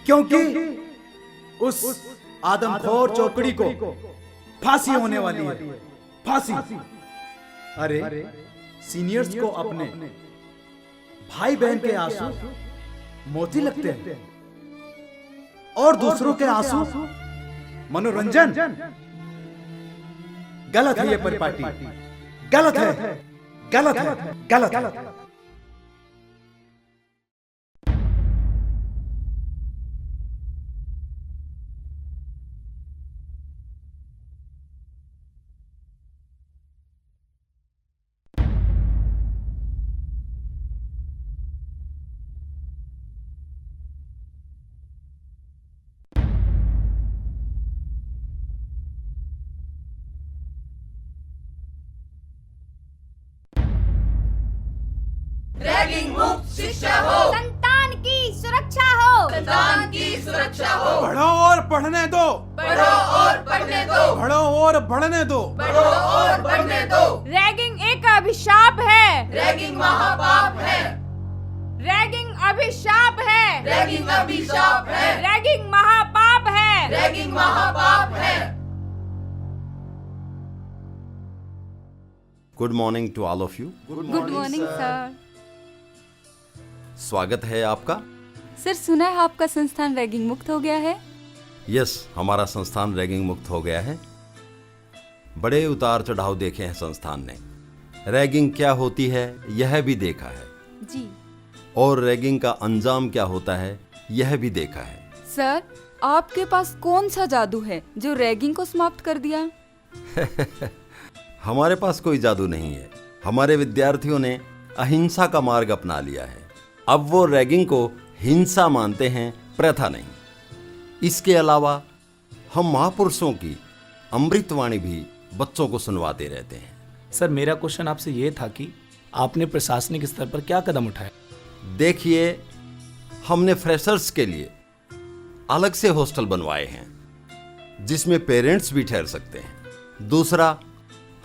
क्योंकि उस आदमखोर चौकड़ी को फांसी होने वाली है, फांसी। अरे सीनियर्स को अपने भाई बहन के आंसू मोती लगते हैं और दूसरों के आंसू मनोरंजन। गलत है ये परिपाटी, गलत है, गलत है, गलत है। रैगिंग मुक्त शिक्षा हो, संतान की सुरक्षा हो, संतान की सुरक्षा हो। पढ़ो और पढ़ने दो, पढ़ो और पढ़ने दो, पढ़ो और बढ़ने दो, पढ़ो और बढ़ने दो। रैगिंग एक अभिशाप है, रैगिंग महापाप है, रैगिंग अभिशाप है, रैगिंग अभिशाप है, रैगिंग महापाप है, रैगिंग महापाप है। Good morning to all of you. Good morning sir. स्वागत है आपका। सर सुना है आपका संस्थान रैगिंग मुक्त हो गया है? यस, हमारा संस्थान रैगिंग मुक्त हो गया है। बड़े उतार चढ़ाव देखे हैं संस्थान ने। रैगिंग क्या होती है यह भी देखा है जी, और रैगिंग का अंजाम क्या होता है यह भी देखा है। सर आपके पास कौन सा जादू है जो रैगिंग को समाप्त कर दिया? हमारे पास कोई जादू नहीं है। हमारे विद्यार्थियों ने अहिंसा का मार्ग अपना लिया है। अब वो रैगिंग को हिंसा मानते हैं, प्रथा नहीं। इसके अलावा हम महापुरुषों की अमृतवाणी भी बच्चों को सुनवाते रहते हैं। सर मेरा क्वेश्चन आपसे ये था कि आपने प्रशासनिक स्तर पर क्या कदम उठाए? देखिए, हमने फ्रेशर्स के लिए अलग से हॉस्टल बनवाए हैं जिसमें पेरेंट्स भी ठहर सकते हैं। दूसरा,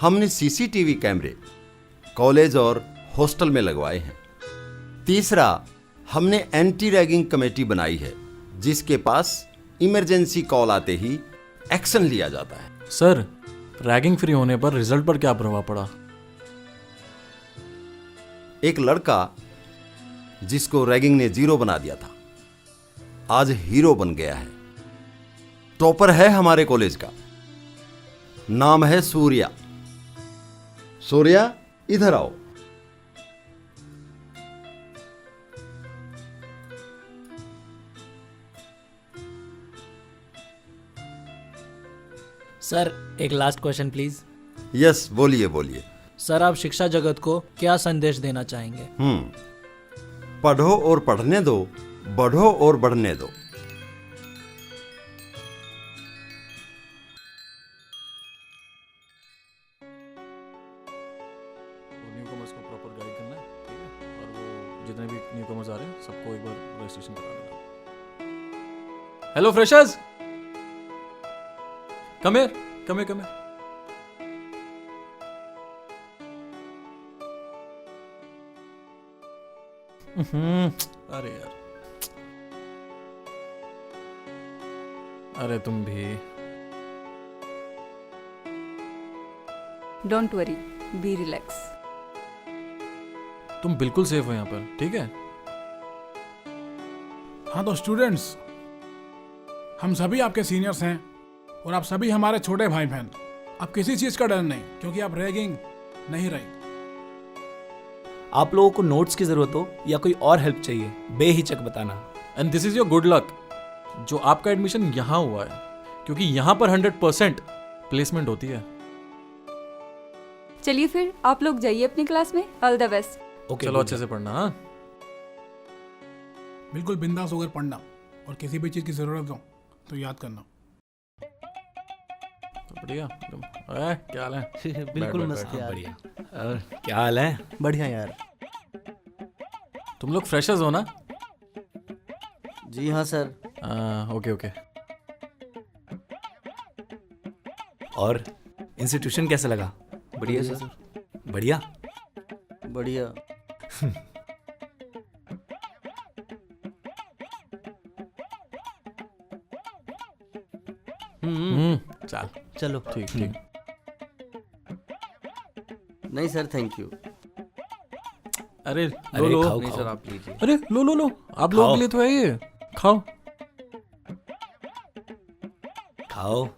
हमने सीसीटीवी कैमरे कॉलेज और हॉस्टल में लगवाए हैं। तीसरा, हमने एंटी रैगिंग कमेटी बनाई है जिसके पास इमरजेंसी कॉल आते ही एक्शन लिया जाता है। सर, रैगिंग फ्री होने पर रिजल्ट पर क्या प्रभाव पड़ा? एक लड़का जिसको रैगिंग ने 0 बना दिया था, आज हीरो बन गया है। टॉपर है हमारे कॉलेज का, नाम है सूर्या। सूर्या, इधर आओ। सर, एक लास्ट क्वेश्चन प्लीज। यस, बोलिए बोलिए। सर, आप शिक्षा जगत को क्या संदेश देना चाहेंगे? पढ़ो और पढ़ने दो, बढ़ो और बढ़ने दो। न्यूकमर्स को प्रॉपर गाइड करना है, ठीक है? और वो जितने भी न्यूकमर्स आ रहे हैं सबको एक बार रजिस्ट्रेशन करा देना। Hello freshers, come here, come here, come here. अरे यार, अरे तुम भी। Don't worry, be relax. तुम बिल्कुल सेफ हो यहाँ पर, ठीक है? हाँ तो स्टूडेंट्स, हम सभी आपके सीनियर्स हैं और आप सभी हमारे छोटे भाई बहन। अब किसी चीज का डर नहीं, क्योंकि आप रैगिंग नहीं रही। आप लोगों को नोट्स की जरूरत हो या कोई और हेल्प चाहिए, बेहिचक बताना। And this is your good luck जो आपका एडमिशन यहाँ हुआ है, क्योंकि यहाँ पर 100% प्लेसमेंट होती है। चलिए फिर आप लोग जाइए अपनी क्लास में। All the best. चलो अच्छे से पढ़ना। हाँ, बिल्कुल बिंदास होकर पढ़ना, और किसी भी चीज की जरूरत हो तो याद करना। बढ़िया। क्या हाल है? बिल्कुल मस्त यार। बढ़िया। और क्या हाल है? बढ़िया यार। तुम लोग फ्रेशर्स हो ना? जी हाँ सर। Okay okay. और इंस्टीट्यूशन कैसा लगा? बढ़िया सर। बढ़िया बढ़िया। चल चलो ठीक ठीक। नहीं सर, थैंक यू। अरे अरे लो लो। खाओ, नहीं खाओ। सर, आप लीजिए। अरे लो लो लो, आप लोगों के लिए तो है ये, खाओ खाओ।